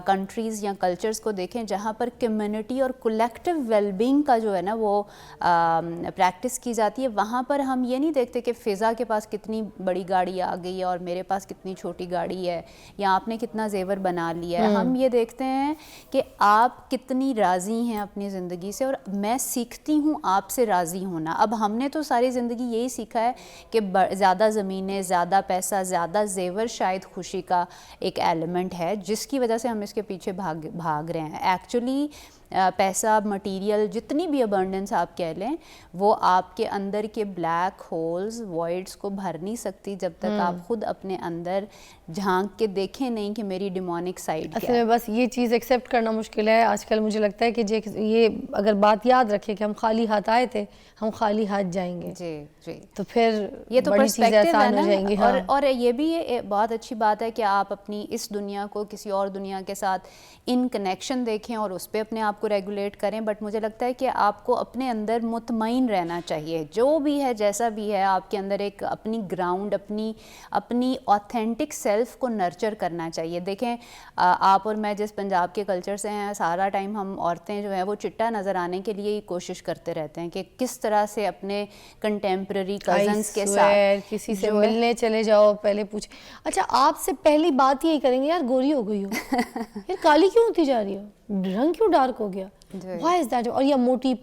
کنٹریز یا کلچرز کو دیکھیں جہاں پر کمیونٹی اور کولیکٹیو ویل بینگ کا جو ہے نا وہ پریکٹس کی جاتی ہے, وہاں پر ہم یہ نہیں دیکھتے کہ فضا کے پاس کتنی بڑی گاڑی آ گئی ہے اور میرے پاس کتنی چھوٹی گاڑی ہے یا آپ نے کتنا زیور بنا لیا ہے. ہم یہ دیکھتے ہیں کہ آپ کتنی راضی ہیں اپنی زندگی سے, اور میں سیکھتی ہوں آپ سے راضی ہونا. اب ہم نے تو ساری زندگی یہی سیکھا ہے کہ زیادہ زمینیں, زیادہ پیسہ, زیادہ زیور شاید خوشی کا ایک ایلیمنٹ ہے جس کی وجہ سے ہم اس کے پیچھے بھاگ رہے ہیں. ایکچولی پیسہ, مٹیریل, جتنی بھی ابنڈنس آپ کہہ لیں وہ آپ کے اندر کے بلیک ہولز, وائڈس کو بھر نہیں سکتی جب تک آپ خود اپنے اندر جھانک کے دیکھیں نہیں کہ میری ڈیمونک سائڈ اصل کیا ہے. میں بس یہ چیز ایکسیپٹ کرنا مشکل ہے آج کل. مجھے لگتا ہے کہ یہ اگر بات یاد رکھے کہ ہم خالی ہاتھ آئے تھے, ہم خالی ہاتھ جائیں گے, جی جی, تو پھر یہ تو بڑی چیزیں پرسپیکٹیو ہے آسان ہو جائیں گی. نا. اور یہ بھی بہت اچھی بات ہے کہ آپ اپنی اس دنیا کو کسی اور دنیا کے ساتھ ان کنیکشن دیکھیں اور اس پہ اپنے آپ کو ریگولیٹ کریں. بٹ مجھے لگتا ہے کہ آپ کو اپنے اندر مطمئن رہنا چاہیے, جو بھی ہے جیسا بھی ہے آپ کے اندر ایک اپنی گراؤنڈ, اپنی آتھینٹک سیلف کو نرچر کرنا چاہیے. دیکھیں آپ اور میں جس پنجاب کے کلچر سے ہیں, سارا ٹائم ہم عورتیں جو ہیں وہ چٹا نظر آنے کے لیے ہی کوشش کرتے رہتے ہیں کہ کس طرح سے اپنے کنٹمپرری کزنس کے ساتھ کسی سے ملنے چلے جاؤ پہلے پوچھیں, اچھا آپ سے پہلی بات یہی کریں گے یار گوری ہو گئی ہو, یار کالی کیوں ہوتی جا رہی ہو, رنگ کیوں ڈارک ہو گیا, why is that, اور یا موٹی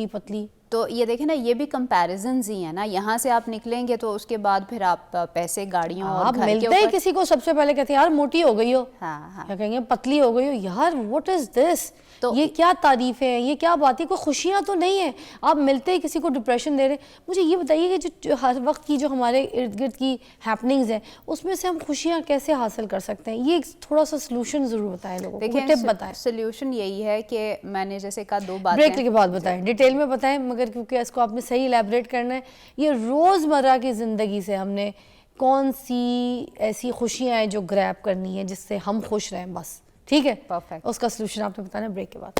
پتلی. تو یہ دیکھیں نا, یہ بھی کمپیریزنز ہی ہیں نا. یہاں سے آپ نکلیں گے تو اس کے بعد پھر آپ پیسے, گاڑیوں اور آپ گھر کے ملتے ہی کسی کو سب سے پہلے کہتے ہیں یار موٹی ہو گئی ہو, کیا کہیں گے پتلی ہو گئی ہو. یار what is this, یہ کیا تعریف ہے, یہ کیا بات ہے, کوئی خوشیاں تو نہیں ہے. آپ ملتے ہی کسی کو ڈپریشن دے رہے ہیں. مجھے یہ بتائیے کہ جو ہر وقت کی جو ہمارے ارد گرد کی ہیپننگز ہیں اس میں سے ہم خوشیاں کیسے حاصل کر سکتے ہیں, یہ تھوڑا سا سلوشن ضرور بتائیں لوگوں کو, ٹپ بتائیں. سلیوشن یہی ہے کہ میں نے جیسے کہا 2 باتیں بریک کے بعد بتائیں, ڈیٹیل میں بتائیں, مگر کیونکہ اس کو آپ نے صحیح الیبریٹ کرنا ہے. یہ روزمرہ کی زندگی سے ہم نے کون سی ایسی خوشیاں ہیں جو گریب کرنی ہے جس سے ہم خوش رہیں بس, ٹھیک ہے, پرفیکٹ. اس کا سلوشن آپ نے بتانا ہے بریک کے بعد.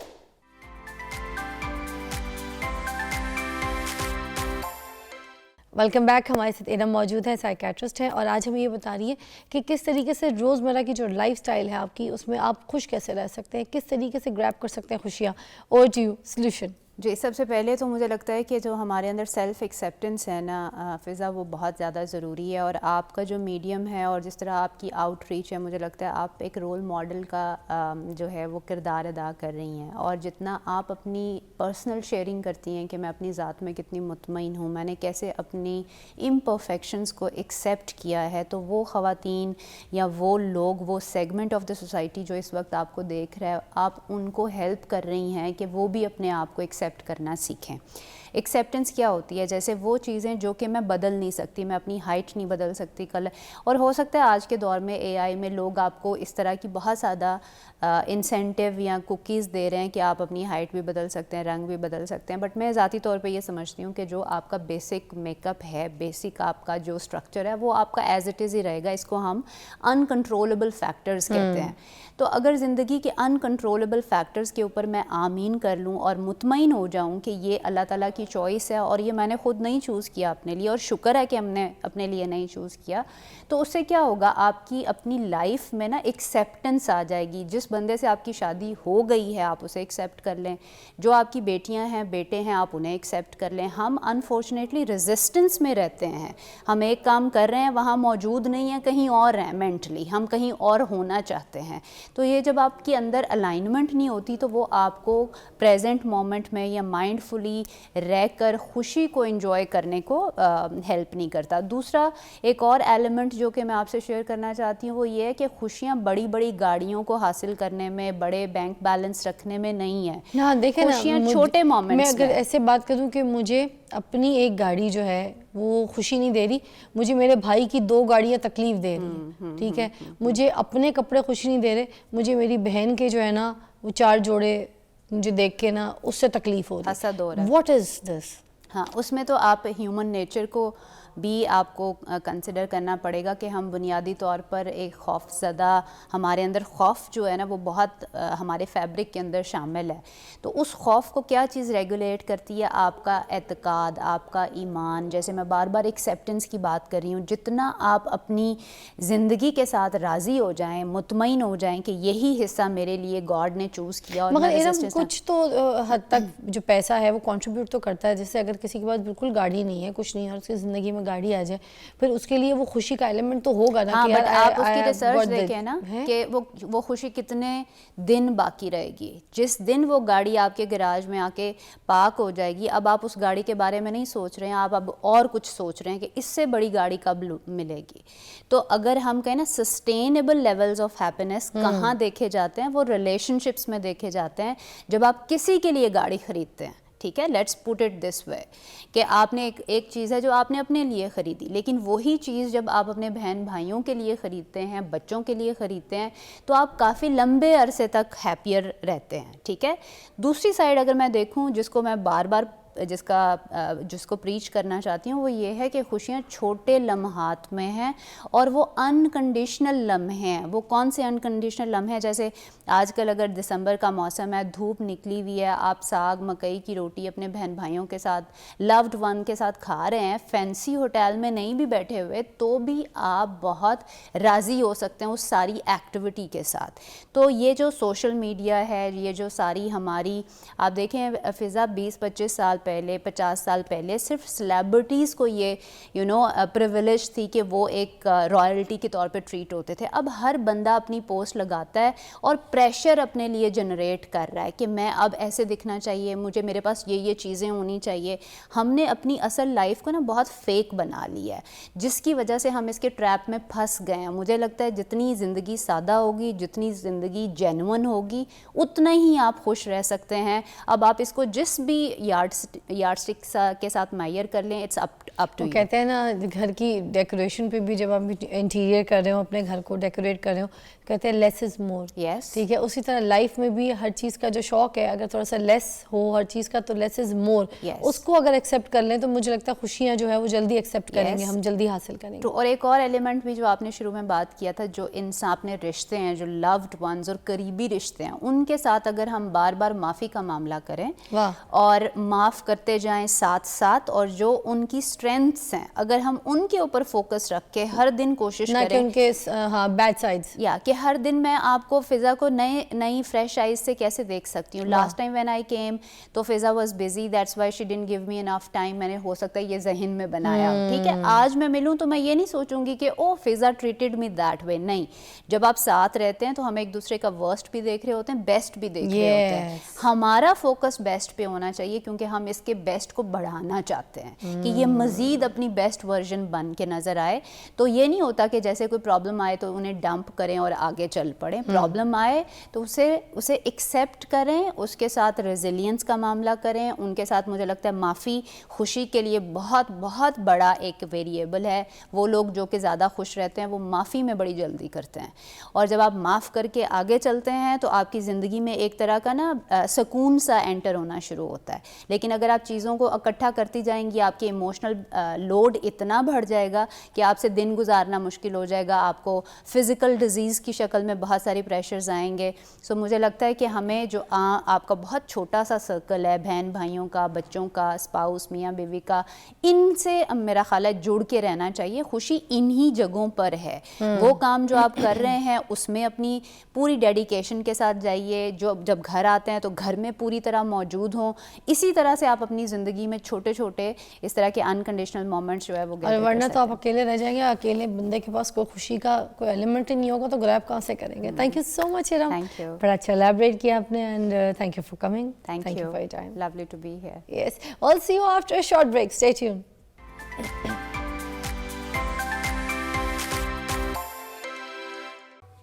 Welcome back. ہمارے ساتھ ایرم موجود ہے, سائیکیٹرسٹ ہیں, اور آج ہمیں یہ بتا رہی ہے کہ کس طریقے سے روزمرہ کی جو لائف سٹائل ہے آپ کی, اس میں آپ خوش کیسے رہ سکتے ہیں, کس طریقے سے گریب کر سکتے ہیں خوشیاں. اور ٹو یو سلوشن. جی, سب سے پہلے تو مجھے لگتا ہے کہ جو ہمارے اندر سیلف ایکسیپٹنس ہے نا فضا, وہ بہت زیادہ ضروری ہے. اور آپ کا جو میڈیم ہے اور جس طرح آپ کی آؤٹ ریچ ہے, مجھے لگتا ہے آپ ایک رول ماڈل کا جو ہے وہ کردار ادا کر رہی ہیں. اور جتنا آپ اپنی پرسنل شیئرنگ کرتی ہیں کہ میں اپنی ذات میں کتنی مطمئن ہوں, میں نے کیسے اپنی امپرفیکشنز کو ایکسیپٹ کیا ہے, تو وہ خواتین یا وہ لوگ, وہ سیگمنٹ آف دا سوسائٹی جو اس وقت آپ کو دیکھ رہا ہے, آپ ان کو ہیلپ کر رہی ہیں کہ وہ بھی اپنے آپ کو ایکسیپٹ کرنا سیکھیں. ایکسیپٹنس کیا ہوتی ہے, جیسے وہ چیزیں جو کہ میں بدل نہیں سکتی, میں اپنی ہائٹ نہیں بدل سکتی کل, اور ہو سکتا ہے آج کے دور میں اے آئی میں لوگ آپ کو اس طرح کی بہت زیادہ انسینٹیو یا کوکیز دے رہے ہیں کہ آپ اپنی ہائٹ بھی بدل سکتے ہیں, رنگ بھی بدل سکتے ہیں. بٹ میں ذاتی طور پہ یہ سمجھتی ہوں کہ جو آپ کا بیسک میک اپ ہے, بیسک آپ کا جو اسٹرکچر ہے, وہ آپ کا ایز اٹ از ہی رہے گا. اس کو ہم انکنٹرولبل فیکٹرز کہتے ہیں. تو اگر زندگی کے انکنٹرولبل فیکٹرز کے اوپر میں آمین کر لوں اور مطمئن ہو جاؤں کہ یہ اللہ تعالیٰ کی چوائس ہے اور یہ میں نے خود نہیں چوز کیا اپنے لیے, اور شکر ہے کہ ہم نے اپنے لیے نہیں چوز کیا, تو اس سے کیا ہوگا, آپ کی اپنی لائف میں نا ایکسیپٹنس آ جائے گی. جس بندے سے آپ کی شادی ہو گئی ہے آپ اسے ایکسیپٹ کر لیں, جو آپ کی بیٹیاں ہیں, بیٹے ہیں, آپ انہیں ایکسیپٹ کر لیں. ہم انفارچونیٹلی ریزسٹنس میں رہتے ہیں, ہم ایک کام کر رہے ہیں وہاں موجود نہیں ہیں, کہیں اور ہیں مینٹلی, ہم کہیں اور ہونا چاہتے ہیں. تو یہ جب آپ کے اندر الائنمنٹ نہیں ہوتی تو وہ آپ کو پریزنٹ مومنٹ میں یا مائنڈ فلی رہ کر خوشی کو انجوائے کرنے کو ہیلپ نہیں کرتا. دوسرا ایک اور ایلیمنٹ جو کہ میں آپ سے شیئر کرنا چاہتی ہوں وہ یہ ہے کہ خوشیاں بڑی بڑی گاڑیوں کو حاصل کرنے میں, بڑے بینک بیلنس رکھنے میں نہیں ہے. ہاں دیکھیں نا, خوشیاں چھوٹے مومنٹس میں اگر ایسے بات کروں کہ مجھے اپنی ایک گاڑی جو ہے وہ خوشی نہیں دے رہی, مجھے میرے بھائی کی 2 گاڑیاں تکلیف دے رہی ہیں, ٹھیک ہے, مجھے اپنے کپڑے خوشی نہیں دے رہے, مجھے میری بہن کے جو ہے نا وہ 4 جوڑے مجھے دیکھ کے نا اس سے تکلیف ہو رہی. واٹ از دس. ہاں, اس میں تو آپ ہیومن نیچر کو بھی آپ کو کنسیڈر کرنا پڑے گا کہ ہم بنیادی طور پر ایک خوف زدہ, ہمارے اندر خوف جو ہے نا وہ بہت ہمارے فیبرک کے اندر شامل ہے. تو اس خوف کو کیا چیز ریگولیٹ کرتی ہے, آپ کا اعتقاد, آپ کا ایمان. جیسے میں بار بار ایکسیپٹنس کی بات کر رہی ہوں, جتنا آپ اپنی زندگی کے ساتھ راضی ہو جائیں, مطمئن ہو جائیں کہ یہی حصہ میرے لیے گاڈ نے چوز کیا. اور مگر کچھ تو حد تک جو پیسہ ہے وہ کنٹریبیوٹ تو کرتا ہے. جیسے اگر کسی کے پاس بالکل گاڑی نہیں ہے, کچھ نہیں ہے, اور اس کی زندگی میں گاڑی آ جائے, پھر اس کے لیے وہ خوشی کا ایلیمنٹ تو ہوگا نا. بٹ آپ اس کی ریسرچ دیکھیں نا کہ وہ خوشی کتنے دن باقی رہے گی. جس دن وہ گاڑی آپ کے گراج میں آ کے پارک ہو جائے گی, اب آپ اس گاڑی کے بارے میں نہیں سوچ رہے ہیں, آپ اب اور کچھ سوچ رہے ہیں کہ اس سے بڑی گاڑی کب ملے گی. تو اگر ہم کہیں نا سسٹینیبل لیولز آف ہیپینس کہاں دیکھے جاتے ہیں, وہ ریلیشن شپس میں دیکھے جاتے ہیں. جب آپ کسی کے لیے گاڑی خریدتے ہیں, ٹھیک ہے, لیٹس پٹ اٹ دس وے کہ آپ نے ایک چیز ہے جو آپ نے اپنے لیے خریدی, لیکن وہی چیز جب آپ اپنے بہن بھائیوں کے لیے خریدتے ہیں, بچوں کے لیے خریدتے ہیں, تو آپ کافی لمبے عرصے تک ہیپیئر رہتے ہیں, ٹھیک ہے. دوسری سائڈ اگر میں دیکھوں, جس کو میں بار بار جس کو پریچ کرنا چاہتی ہوں, وہ یہ ہے کہ خوشیاں چھوٹے لمحات میں ہیں اور وہ انکنڈیشنل لمحے ہیں. وہ کون سے انکنڈیشنل لمحے ہیں؟ جیسے آج کل اگر دسمبر کا موسم ہے, دھوپ نکلی ہوئی ہے, آپ ساگ مکئی کی روٹی اپنے بہن بھائیوں کے ساتھ, لوڈ ون کے ساتھ کھا رہے ہیں, فینسی ہوٹل میں نہیں بھی بیٹھے ہوئے, تو بھی آپ بہت راضی ہو سکتے ہیں اس ساری ایکٹیویٹی کے ساتھ. تو یہ جو سوشل میڈیا ہے, یہ جو ساری ہماری, آپ دیکھیں فضا 20-25 سال پہلے, 50 سال پہلے صرف سیلیبریٹیز کو یہ پریویلیج تھی کہ وہ ایک رائلٹی کے طور پہ ٹریٹ ہوتے تھے. اب ہر بندہ اپنی پوسٹ لگاتا ہے اور پریشر اپنے لیے جنریٹ کر رہا ہے کہ میں اب ایسے دکھنا چاہیے, مجھے میرے پاس یہ چیزیں ہونی چاہیے. ہم نے اپنی اصل لائف کو نا بہت فیک بنا لی ہے, جس کی وجہ سے ہم اس کے ٹریپ میں پھنس گئے ہیں. مجھے لگتا ہے جتنی زندگی سادہ ہوگی, جتنی زندگی جینون ہوگی, اتنا ہی آپ خوش رہ سکتے ہیں. اب آپ اس کو جس بھی یارڈ اسٹک کے ساتھ معیار کر لیں, اٹس اپ ٹو یو. کہتے ہیں نا گھر کی ڈیکوریشن پہ بھی, جب آپ انٹیریئر کر رہے ہو, اپنے گھر کو ڈیکوریٹ کر رہے ہو, کہتے ہیں لیس از مور. یس, ٹھیک ہے. اسی طرح لائف میں بھی ہر چیز کا جو شوق ہے, اگر تھوڑا سا لیس ہو ہر چیز کا, تو لیس از مور. اس کو اگر ایکسیپٹ کر لیں تو مجھے لگتا ہے خوشیاں جو ہے وہ جلدی ایکسیپٹ کریں گے, ہم جلدی حاصل کریں گے. اور ایک اور ایلیمنٹ بھی جو آپ نے شروع میں بات کیا تھا, جو انسان اپنے رشتے ہیں, جو لوڈ ونز اور قریبی رشتے ہیں, ان کے ساتھ اگر ہم بار بار معافی کا معاملہ کریں اور معاف کرتے جائیں ساتھ ساتھ, اور جو ان کی اسٹرینتھس ہیں اگر ہم ان کے اوپر فوکس رکھ کے ہر دن کوشش کریں, ان کے بیڈ سائڈس, یا کہ ہر دن میں آپ کو فضا کو نئی فریش آئیز سے کیسے دیکھ سکتی ہوں. Last time when I came تو فضا was busy, that's why she didn't give me enough time. میں نے ہو سکتا ہے یہ ذہن میں بنایا, ٹھیک ہے. آج میں ملوں تو میں یہ نہیں سوچوں گی کہ او فضا ٹریٹڈ می دیٹ وے. نہیں, جب آپ ساتھ رہتے ہیں تو ہم ایک دوسرے کا ورسٹ بھی دیکھ رہے ہوتے ہیں, بیسٹ بھی دیکھ رہے ہوتے ہیں. ہمارا فوکس بیسٹ پہ ہونا چاہیے, کیونکہ ہم اس کے بیسٹ کو بڑھانا چاہتے ہیں کہ یہ مزید اپنی بیسٹ ورژن بن کے نظر آئے. تو یہ نہیں ہوتا کہ جیسے کوئی پرابلم آئے تو انہیں ڈمپ کریں اور آگے چل پڑیں. پرابلم آئے تو اسے ایکسیپٹ کریں, اس کے ساتھ ریزیلینس کا معاملہ کریں. ان کے ساتھ مجھے لگتا ہے معافی خوشی کے لیے بہت بہت بڑا ایک ویریبل ہے. وہ لوگ جو کہ زیادہ خوش رہتے ہیں وہ معافی میں بڑی جلدی کرتے ہیں, اور جب آپ معاف کر کے آگے چلتے ہیں تو آپ کی زندگی میں ایک طرح کا نا سکون سا انٹر ہونا شروع ہوتا ہے. لیکن اگر آپ چیزوں کو اکٹھا کرتی جائیں گی, آپ کے ایموشنل لوڈ اتنا بڑھ جائے گا کہ آپ سے دن گزارنا مشکل ہو جائے گا. آپ کو فزیکل ڈیزیز کی شکل میں بہت ساری پریشرز آئیں گے. سو مجھے لگتا ہے کہ ہمیں جو آپ کا بہت چھوٹا سا سرکل ہے, بہن بھائیوں کا, بچوں کا, اسپاؤس, میاں بیوی کا, ان سے میرا خیال ہے جڑ کے رہنا چاہیے. خوشی انہی جگہوں پر ہے. وہ کام جو آپ کر رہے ہیں اس میں اپنی پوری ڈیڈیکیشن کے ساتھ جائیے. جب گھر آتے ہیں تو گھر میں پوری طرح موجود ہوں. اسی طرح سے آپ اپنی زندگی میں چھوٹے چھوٹے اس طرح کے انکنڈیشنل مومنٹس جو ہے وہ اور ورنہ تو آپ اکیلے رہ جائیں گے. اکیلے بندے کے پاس کوئی خوشی کا کوئی ایلیمنٹ ہی نہیں ہوگا تو گریب کہاں سے کریں گے. تھینک یو سو مچ ارم, بڑا اچھا الیبریٹ کیا آپ نے, and thank you for coming. Thank you for your time. Lovely to be here. Yes, I'll see you after a short break. Stay tuned.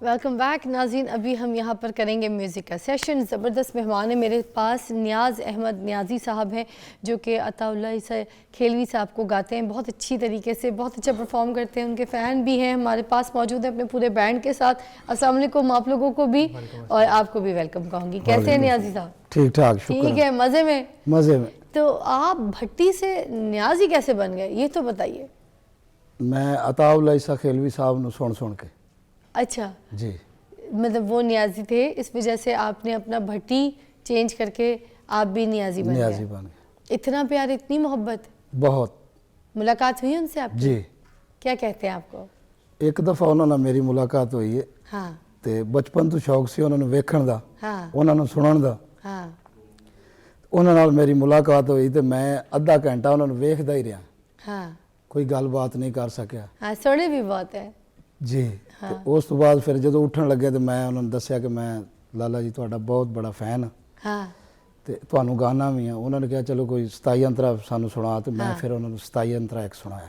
Welcome back ناظرین. ابھی ہم یہاں پر کریں گے میوزک کا سیشن. زبردست مہمان ہیں میرے پاس, نیاز احمد نیازی صاحب ہیں, جو کہ عطا اللہ کھیلوی صاحب کو گاتے ہیں بہت اچھی طریقے سے, بہت اچھا پرفارم کرتے ہیں. ان کے فین بھی ہیں, ہمارے پاس موجود ہیں اپنے پورے بینڈ کے ساتھ. السلام علیکم آپ لوگوں کو بھی, اور آپ کو بھی ویلکم کہوں گی. کیسے ہیں نیازی صاحب؟ ٹھیک ٹھاک, ٹھیک ہے, مزے میں. مزے میں. تو آپ بھٹی سے نیازی کیسے بن گئے یہ تو بتائیے. میں عطا اللہ عیسیٰ کھیلوی صاحب نو سن کے. اچھا جی, مطلب وہ نیازی تھے, اس وجہ سے آپ نے اپنا بھٹی چینج کر کے آپ بھی نیازی بن گئے. اتنا پیار, اتنی محبت. بہت. ملاقات ہوئی ان سے آپ کی؟ جی. کیا کہتے ہیں آپ کو؟ ایک دفعہ انہوں نے میری ملاقات ہوئی ہے. ہاں. تے بچپن تو شوق سی انہوں نے ویکھن دا, ہاں. انہوں نے سنن دا. ہاں. انہوں نال میری ملاقات ہوئی تے میں ادھا گھنٹہ انہوں نے ویکھدا ہی رہا. ہاں. کوئی گل بات نہیں کر سکیا. ہاں, سونے بھی بہت ہے. جی. اس تو بعد پھر جدو اٹھن لگے تو میں انہوں نے دسیا کہ میں لالا جی تہاڈا بہت بڑا فین ہاں. ہاں. تے تانوں گانا بھی ہے. انہوں نے کہا چلو کوئی 27 انترا سانوں سنا, تو میں پھر انہوں نے 27 انترا ایک سنایا.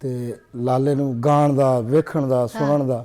ਤੇ ਲਾਲੇ ਨੂੰ ਗਾਣ ਦਾ, ਵੇਖਣ ਦਾ, ਸੁਣਨ ਦਾ.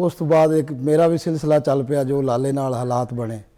ਉਸ ਤੋਂ ਬਾਅਦ ਇੱਕ ਮੇਰਾ ਵੀ ਸਿਲਸਿਲਾ ਚੱਲ ਪਿਆ ਜੋ ਲਾਲੇ ਨਾਲ ਹਾਲਾਤ ਬਣੇ.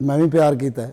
ਮੈਂ ਵੀ ਪਿਆਰ ਕੀਤਾ ਹੈ,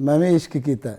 ਮੈਂ ਵੀ ਇਸ਼ਕ ਕੀਤਾ ਹੈ.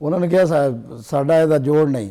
ਉਹਨਾਂ ਨੇ ਕਿਹਾ ਸਾਡਾ ਇਹਦਾ ਜੋੜ ਨਹੀਂ.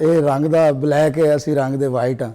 ਇਹ ਰੰਗ ਦਾ ਬਲੈਕ ਹੈ, ਅਸੀਂ ਰੰਗ ਦੇ ਵਾਈਟ ਹਾਂ.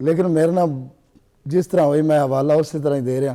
ਲੇਕਿਨ ਮੇਰੇ ਨਾਲ ਜਿਸ ਤਰ੍ਹਾਂ ਹੋਈ ਮੈਂ ਹਵਾਲਾ ਉਸੇ ਤਰ੍ਹਾਂ ਹੀ ਦੇ ਰਿਹਾ.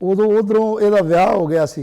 ਉਦੋਂ ਉਧਰੋਂ ਇਹਦਾ ਵਿਆਹ ਹੋ ਗਿਆ ਸੀ.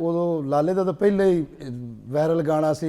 ਉਦੋਂ ਲਾਲੇ ਦਾ ਤਾਂ ਪਹਿਲੇ ਹੀ ਵਾਇਰਲ ਗਾਣਾ ਸੀ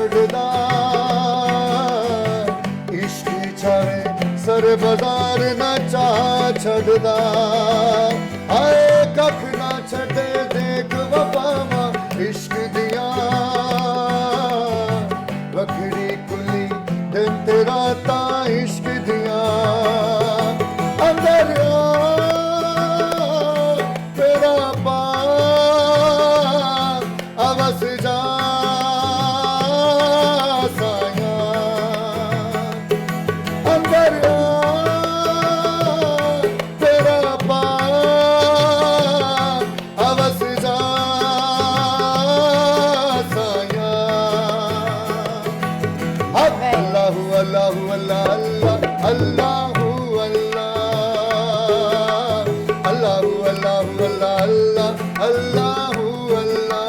ਛੱਡਦਾ ਇਸ਼ਕ ਛਾਵੇ ਸਰ ਬਾਜ਼ਾਰ ਨਾ ਚਾਹ ਛੱਡਦਾ ਆਏ ਕੱਖ ਨਾ ਛੱਡੇ ਦੇਖ ਵਫਾਵਾਂ ਇਸ਼ਕ ਦੀਆਂ ਵਖੜੀ ਕੁੱਲੀ ਦਿਨ ਤੇ ਰਾਤਾਂ ਇਸ਼ਕ ਦੀਆਂ ਅੰਦਰ ਤੇਰਾ ਪਾਰ ਅਵਸ ਜਾ ਸਾਇਆ ਅੰਦਰ ਤੇਰਾ ਪਾਰ ਅਵਸ ਜਾ ਸਾਇਆ ਅੱਲਾਹੁ ਅੱਲਾਹੁ ਅੱਲਾਹ ਅੱਲਾਹੁ ਅੱਲਾਹੁ ਅੱਲਾਹੁ ਅੱਲਾਹ ਅੱਲਾਹੁ ਅੱਲਾਹ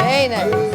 very nice.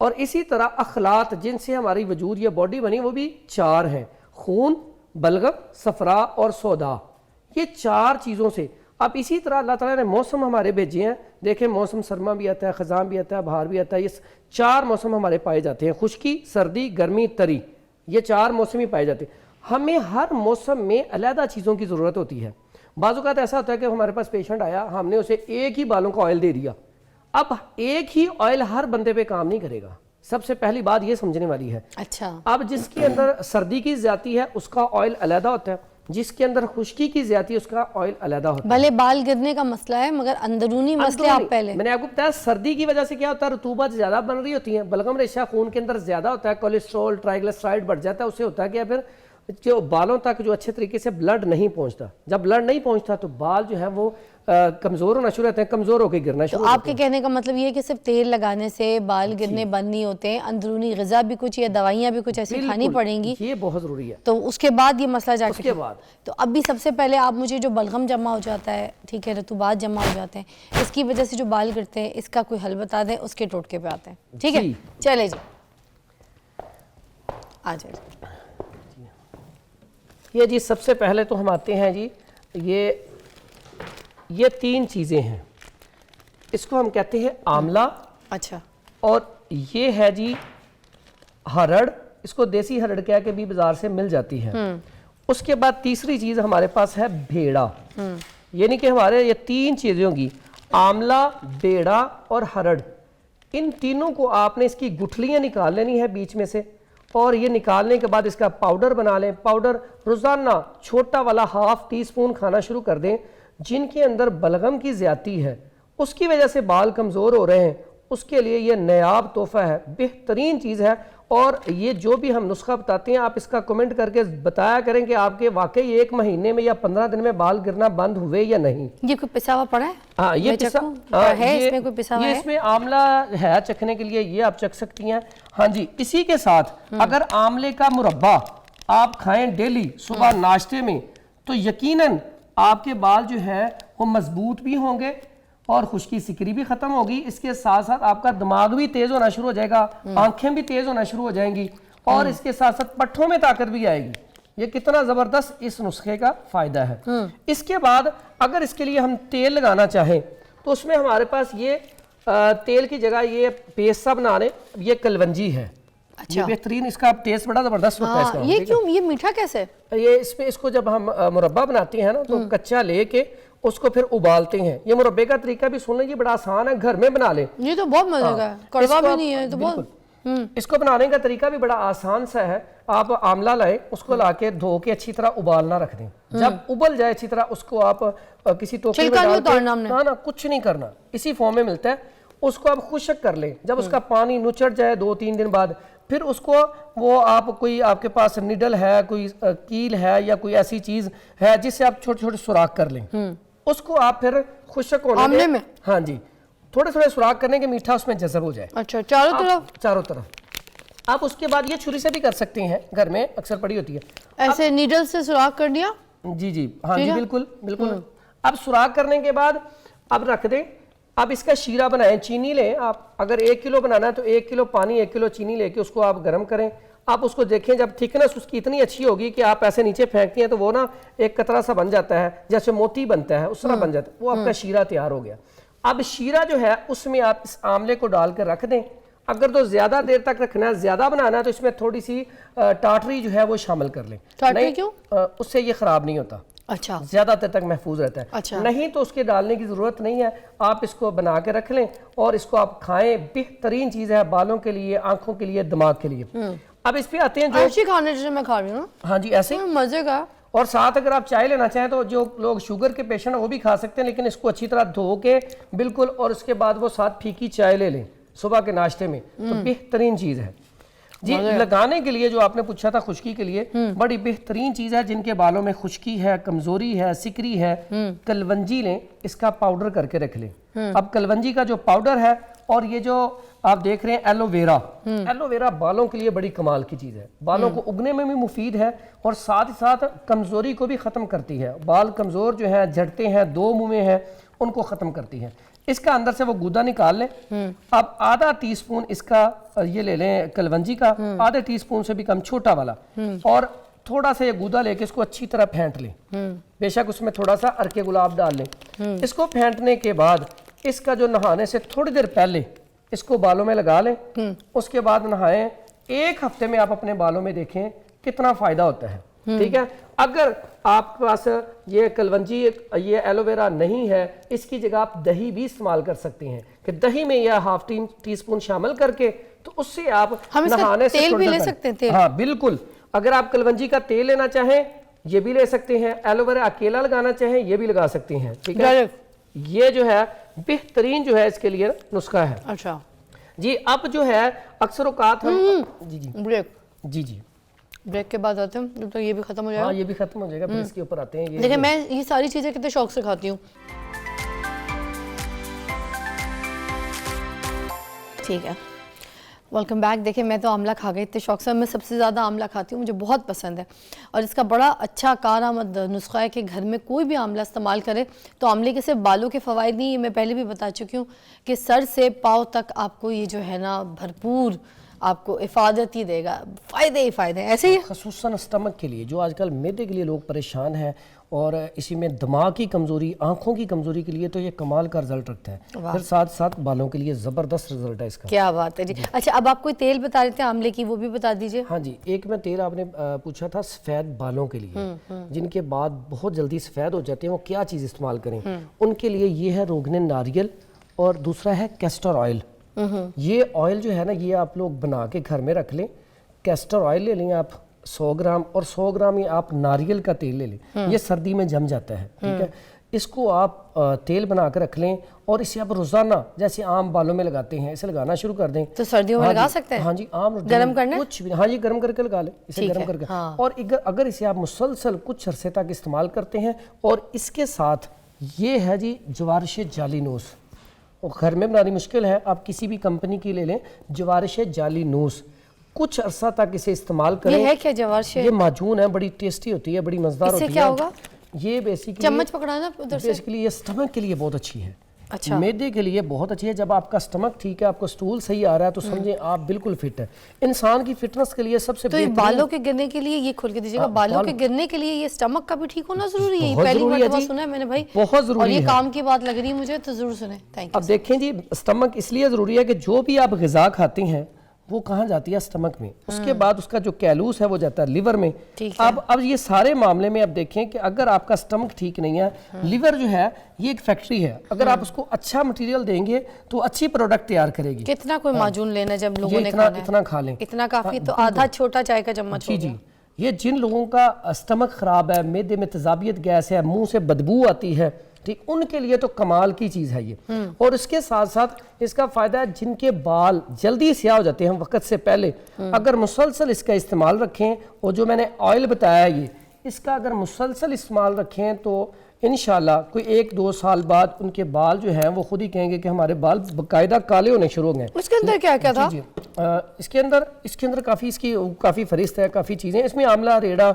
اور اسی طرح اخلاط جن سے ہماری وجود یا باڈی بنی وہ بھی 4 ہیں، خون، بلغم، صفرا اور سودا، یہ 4 چیزوں سے. اب اسی طرح اللہ تعالیٰ نے موسم ہمارے بھیجے ہیں، دیکھیں موسم سرما بھی آتا ہے، خزاں بھی آتا ہے، بہار بھی آتا ہے، یہ 4 موسم ہمارے پائے جاتے ہیں، خشکی، سردی، گرمی، تری، یہ 4 موسم ہی پائے جاتے ہیں. ہمیں ہر موسم میں علیحدہ چیزوں کی ضرورت ہوتی ہے. بعض اوقات ایسا ہوتا ہے کہ ہمارے پاس پیشنٹ آیا، ہم نے اسے ایک ہی بالوں کا آئل دے دیا. اب ایک ہی آئل ہر بندے پہ کام نہیں کرے گا، سب سے پہلی بات یہ سمجھنے والی ہے. اچھا اب جس کے اندر سردی کی زیادتی ہے اس کا آئل علیحدہ ہوتا ہے، جس کے اندر خشکی کی زیادتی ہے اس کا آئل علیحدہ ہوتا ہے. بھلے بال گرنے کا مسئلہ ہے مگر اندرونی مسئلے آپ پہلے. میں نے آپ کو بتایا سردی کی وجہ سے کیا ہوتا ہے، رطوبت زیادہ بن رہی ہوتی ہے، بلغم ریشہ خون کے اندر زیادہ ہوتا ہے، کولیسٹرول ٹرائیگلیسرائڈ بڑھ جاتا ہے، اس سے ہوتا ہے کہ پھر جو بالوں تک جو اچھے طریقے سے بلڈ نہیں پہنچتا. جب بلڈ نہیں پہنچتا تو بال جو ہے وہ کمزور ہونا شروع ہوتے ہیں، کمزور ہو کے گرنا شروع تو آپ کے کہنے کا مطلب یہ ہے کہ صرف تیل لگانے سے بال گرنے بند نہیں ہوتے ہیں، اندرونی غذا بھی کچھ یا دوائیاں بھی کچھ ایسی کھانی پڑیں گی، یہ بہت ضروری ہے. تو اس کے بعد یہ مسئلہ جا اس کے بعد تو اب بھی سب سے پہلے آپ مجھے جو بلغم جمع ہو جاتا ہے، ٹھیک ہے، رطوبات جمع ہو جاتے ہیں، اس کی وجہ سے جو بال گرتے ہیں، اس کا کوئی حل بتا دیں، اس کے ٹوٹکے پہ آتے ہیں. ٹھیک ہے، چلے جی آ جائے. یہ جی سب سے پہلے تو ہم آتے ہیں جی یہ 3 چیزیں ہیں، اس کو ہم کہتے ہیں آملہ، اچھا، اور یہ ہے جی ہرڑ، اس کو دیسی ہرڑ کہہ کے بھی بازار سے مل جاتی ہے. اس کے بعد تیسری چیز ہمارے پاس ہے بھیڑا. یعنی کہ ہمارے یہ 3 چیزیں ہوں گی، آملہ، بیڑا اور ہرڑ. ان تینوں کو آپ نے اس کی گٹھلیاں نکال لینی ہے بیچ میں سے، اور یہ نکالنے کے بعد اس کا پاؤڈر بنا لیں. پاؤڈر روزانہ چھوٹا والا 1/2 ٹی اسپون کھانا شروع کر دیں. جن کے اندر بلغم کی زیادتی ہے، اس کی وجہ سے بال کمزور ہو رہے ہیں، اس کے لیے یہ نایاب تحفہ ہے، بہترین چیز ہے. اور یہ جو بھی ہم نسخہ بتاتے ہیں آپ اس کا کمنٹ کر کے بتایا کریں کہ آپ کے واقعی 1 مہینے میں یا 15 دن میں بال گرنا بند ہوئے یا نہیں. یہ کوئی پسا ہوا پڑا ہے؟ ہاں یہ ہے، اس میں کوئی پسا ہوا ہے؟ اس میں آملہ ہے چکھنے کے لیے، یہ آپ چکھ سکتی ہیں. ہاں جی، اسی کے ساتھ اگر آملے کا مربع آپ کھائیں ڈیلی صبح ناشتے میں تو یقیناً آپ کے بال جو ہے وہ مضبوط بھی ہوں گے اور خشکی سکری بھی ختم ہوگی. اس کے ساتھ ساتھ آپ کا دماغ بھی تیز ہونا شروع ہو جائے گا، آنکھیں بھی تیز ہونا شروع ہو جائیں گی، اور اس کے ساتھ ساتھ پٹھوں میں طاقت بھی آئے گی. یہ کتنا زبردست اس نسخے کا فائدہ ہے. اس کے بعد اگر اس کے لیے ہم تیل لگانا چاہیں تو اس میں ہمارے پاس یہ تیل کی جگہ یہ پیسٹ سا بنا لیں، یہ کلونجی ہے. یہ بہترین، اس کا ٹیسٹ بڑا زبردست ہوتا ہے اس کا. یہ کیوں، یہ میٹھا کیسے؟ یہ اس میں اس کو جب ہم مربع بناتے ہیں نا تو کچا لے کے اس کو پھر ابالتے ہیں. یہ مربے کا طریقہ بھی سن لیں، یہ بڑا آسان ہے، گھر میں بنا لیں. یہ تو بہت مزے کا ہے، کڑوا بھی نہیں ہے تو بہت. اس کو بنانے کا طریقہ بھی بڑا آسان سا ہے. آپ آملہ لائیں، اس کو لا کے دھو کے اچھی طرح ابالنا رکھ دیں. جب ابل جائے اچھی طرح اس کو آپ کسی ٹوکری میں ڈال کے، نا کچھ نہیں کرنا، اسی فارم میں ملتا ہے. اس کو آپ خشک کر لیں. جب اس کا پانی نچڑ جائے 2-3 دن بعد، پھر اس کو وہ آپ کوئی آپ کے پاس نیڈل ہے، کوئی کیل ہے یا کوئی ایسی چیز ہے جس سے آپ چھوٹے چھوٹے سوراخ کر لیں. اس کو آپ پھر خشک ہونے میں، ہاں جی، تھوڑے تھوڑے سوراخ کرنے کے میٹھا اس میں جذب ہو جائے. اچھا، چاروں طرف. آپ اس کے بعد یہ چھری سے بھی کر سکتے ہیں، گھر میں اکثر پڑی ہوتی ہے. ایسے نیڈل سے سوراخ کر دیا؟ جی ہاں جی، بالکل بالکل. اب سوراخ کرنے کے بعد اب رکھ دیں. اب اس کا شیرہ بنائیں. چینی لیں آپ، اگر 1 کلو بنانا ہے تو 1 کلو پانی 1 کلو چینی لے کے اس کو آپ گرم کریں. آپ اس کو دیکھیں، جب تھکنس اس کی اتنی اچھی ہوگی کہ آپ ایسے نیچے پھینکتی ہیں تو وہ نا ایک قطرہ سا بن جاتا ہے، جیسے موتی بنتا ہے اس طرح بن جاتا ہے. وہ آپ کا شیرہ تیار ہو گیا. اب شیرہ جو ہے اس میں آپ اس آملے کو ڈال کر رکھ دیں. اگر تو زیادہ دیر تک رکھنا ہے، زیادہ بنانا ہے تو اس میں تھوڑی سی ٹاٹری جو ہے وہ شامل کر لیں. ٹاٹری کیوں؟ اس سے یہ خراب نہیں ہوتا، اچھا، زیادہ دیر تک محفوظ رہتا ہے. نہیں تو اس کے ڈالنے کی ضرورت نہیں ہے. آپ اس کو بنا کے رکھ لیں اور اس کو آپ کھائیں. بہترین چیز ہے بالوں کے لیے، آنکھوں کے لیے، دماغ کے لیے. اب اس پہ آتے ہیں جو ایسی کھانے جیسے میں کھا رہی ہوں. ہاں جی، ایسے مزے کا. اور ساتھ اگر آپ چائے لینا چاہیں تو جو لوگ شوگر کے پیشنٹ ہیں وہ بھی کھا سکتے ہیں، لیکن اس کو اچھی طرح دھو کے بالکل، اور اس کے بعد وہ ساتھ پھیکی چائے لے لیں صبح کے ناشتے میں، تو بہترین چیز ہے. جی لگانے کے لیے جو آپ نے پوچھا تھا خشکی کے لیے، بڑی بہترین چیز ہے جن کے بالوں میں خشکی ہے، کمزوری ہے، سکری ہے، کلونجی لیں، اس کا پاؤڈر کر کے رکھ لیں. اب کلونجی کا جو پاؤڈر ہے اور یہ جو آپ دیکھ رہے ہیں ایلو ویرا، ایلو ویرا بالوں کے لیے بڑی کمال کی چیز ہے. بالوں کو اگنے میں بھی مفید ہے اور ساتھ ہی ساتھ کمزوری کو بھی ختم کرتی ہے. بال کمزور جو ہیں، جھڑتے ہیں، 2 منہ میں ہیں، ان کو ختم کرتی ہے. اس کا اندر سے وہ گودا نکال لیں. اب آدھا ٹی سپون اس کا یہ لے لیں کلونجی کا, آدھے ٹی سپون سے بھی کم چھوٹا والا, اور تھوڑا سا یہ گودا لے کے اس کو اچھی طرح پھینٹ لیں. بے شک اس میں تھوڑا سا ارک گلاب ڈال لیں. اس کو پھینٹنے کے بعد اس کا جو نہانے سے تھوڑی دیر پہلے اس کو بالوں میں لگا لیں. اس کے بعد نہائیں. 1 ہفتے میں آپ اپنے بالوں میں دیکھیں کتنا فائدہ ہوتا ہے. ٹھیک ہے. اگر آپ کے پاس یہ کلونجی یہ ایلو ویرا نہیں ہے, اس کی جگہ آپ دہی بھی استعمال کر سکتے ہیں کہ دہی میں یہ ہاف ٹی سپون شامل کر کے تو اس سے آپ نہانے سے تیل بھی لے سکتے ہیں. ہاں بالکل, اگر آپ کلونجی کا تیل لینا چاہیں یہ بھی لے سکتے ہیں, ایلو ویرا اکیلا لگانا چاہیں یہ بھی لگا سکتے ہیں. ٹھیک ہے. یہ جو ہے بہترین جو ہے اس کے لیے نسخہ ہے. اچھا جی. اب جو ہے اکثر اوقات ہم جی بریک کے بعد آتے ہیں تو یہ بھی ختم ہو جائے گا. ہاں یہ بھی ختم ہو جائے گا. پھر اس کے اوپر آتے ہیں. دیکھیں میں یہ ساری چیزیں کتنے شوق سے کھاتی ہوں. ٹھیک ہے, ویلکم بیک. دیکھیں میں تو آملہ کھا گئی اتنے شوق سے. میں سب سے زیادہ آملہ کھاتی ہوں, مجھے بہت پسند ہے, اور اس کا بڑا اچھا کارآمد نسخہ ہے کہ گھر میں کوئی بھی آملہ استعمال کرے تو آملے کے صرف بالوں کے فوائد نہیں, یہ میں پہلے بھی بتا چکی ہوں کہ سر سے پاؤں تک آپ کو یہ جو ہے نا بھرپور آپ کو افادت ہی دے گا, فائدے ہی فائدے ہیں. ایسے ہی خصوصاً اسٹمک کے لیے جو آج کل میدے کے لیے لوگ پریشان ہیں, اور اسی میں دماغ کی کمزوری, آنکھوں کی کمزوری کے لیے تو یہ کمال کا رزلٹ رکھتا ہے. پھر ساتھ ساتھ بالوں کے لیے زبردست رزلٹ ہے اس کا. کیا بات ہے جی. اچھا اب آپ کوئی تیل بتا رہے تھے آملے کی, وہ بھی بتا دیجئے. ہاں جی, ایک میں تیل آپ نے پوچھا تھا سفید بالوں کے لیے, جن کے بعد بہت جلدی سفید ہو جاتے ہیں, وہ کیا چیز استعمال کریں. ان کے لیے یہ ہے روغن ناریل, اور دوسرا ہے کیسٹر آئل. یہ آئل جو ہے نا یہ آپ لوگ بنا کے گھر میں رکھ لیں. کیسٹر آئل لے لیں آپ 100 گرام, اور 100 گرام یہ آپ ناریل کا تیل لے لیں. یہ سردی میں جم جاتا ہے. ٹھیک ہے. اس کو آپ تیل بنا کے رکھ لیں, اور اسے آپ روزانہ جیسے عام بالوں میں لگاتے ہیں اسے لگانا شروع کر دیں. تو سردیوں میں لگا سکتے ہیں. ہاں جی, عام گرم کرنا ہے کچھ بھی. ہاں جی, گرم کر کے لگا لیں اسے, گرم کر کے. اور اگر اسے آپ مسلسل کچھ عرصے تک استعمال کرتے ہیں, اور اس کے ساتھ یہ ہے جی جوارش جالی نوس. گھر میں بنانی مشکل ہے, آپ کسی بھی کمپنی کی لے لیں, جوارش جالی نوس. کچھ عرصہ تک اسے استعمال کریں. یہ ہے کیا جوارش؟ یہ معجون ہے, بڑی ٹیسٹی ہوتی ہے, بڑی مزدار ہوتی ہے. اس سے کیا ہوگا؟ یہ بیسیکلی چمچ پکڑانا ادھر سے. بیسیکلی یہ سٹمک کے لیے بہت اچھی ہے. اچھا. میدے کے لیے بہت اچھی ہے. جب آپ کا سٹمک ٹھیک ہے, آپ کو سٹول صحیح آ رہا ہے, تو سمجھیں آپ بالکل فٹ ہے. انسان کی فٹنس کے لیے سب سے تو یہ بالوں کے گرنے کے لیے, یہ کھول کے دیجیے گا, بالوں کے گرنے کے لیے یہ سٹمک کا بھی ٹھیک ہونا ضروری ہے. یہ پہلی مرتبہ سنا ہے میں نے بھائی, بہت ضروری ہے, اور یہ کام کی بات لگ رہی ہے مجھے, تو ضرور سنیں. Thank you. اب دیکھیں جی, سٹمک اس لیے ضروری ہے کہ جو بھی آپ غذا کھاتے ہیں وہ کہاں جاتی ہے سٹمک میں. اس کے بعد اس کا جو کیلوس ہے وہ جاتا ہے لیور میں. اب یہ سارے معاملے میں اب دیکھیں کہ اگر آپ کا سٹمک ٹھیک نہیں ہے, لیور جو ہے یہ ایک فیکٹری ہے, اگر آپ اس کو اچھا مٹیریل دیں گے تو اچھی پروڈکٹ تیار کرے گی. کتنا کوئی معجون لینا جب لوگوں نے کھانا ہے؟ اتنا کھا لیں, اتنا کافی. تو آدھا چھوٹا چائے کا چمچ ہو گیا. یہ جن لوگوں کا سٹمک خراب ہے, میدے میں تذابیت گیس ہے, منہ سے بدبو آتی ہے, ٹھیک, ان کے لیے تو کمال کی چیز ہے یہ. اور اس کے ساتھ ساتھ اس کا فائدہ ہے جن کے بال جلدی سیاہ ہو جاتے ہیں وقت سے پہلے, اگر مسلسل اس کا استعمال رکھیں, اور جو میں نے آئل بتایا ہے یہ, اس کا اگر مسلسل استعمال رکھیں تو انشاءاللہ کوئی 1-2 سال بعد ان کے بال جو ہیں وہ خود ہی کہیں گے کہ ہمارے بال باقاعدہ کالے ہونے شروع ہو گئے. اس کے اندر کیا کیا تھا؟ اس کے اندر کافی فہرست ہے, کافی چیزیں اس میں. آملہ, ریڑا,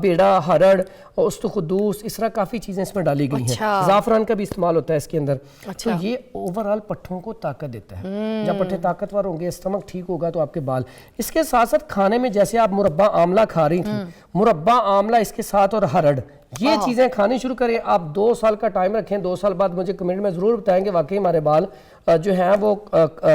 بیڑا, ہرڑ, استخدوس, اس طرح کافی چیزیں اس میں ڈالی گئی ہیں. زعفران کا بھی استعمال ہوتا ہے اس کے اندر. تو یہ اوورآل پٹھوں کو طاقت دیتا ہے. جب پٹھے طاقتور ہوں گے, سٹمک ٹھیک ہوگا, تو آپ کے بال. اس کے ساتھ ساتھ کھانے میں جیسے آپ مربع آملہ کھا رہی تھی, مربع آملہ اس کے ساتھ اور ہرڑ, یہ چیزیں کھانی شروع کریں. آپ 2 سال کا ٹائم رکھیں, 2 سال بعد مجھے کمنٹ میں ضرور بتائیں کہ واقعی ہمارے بال جو ہیں وہ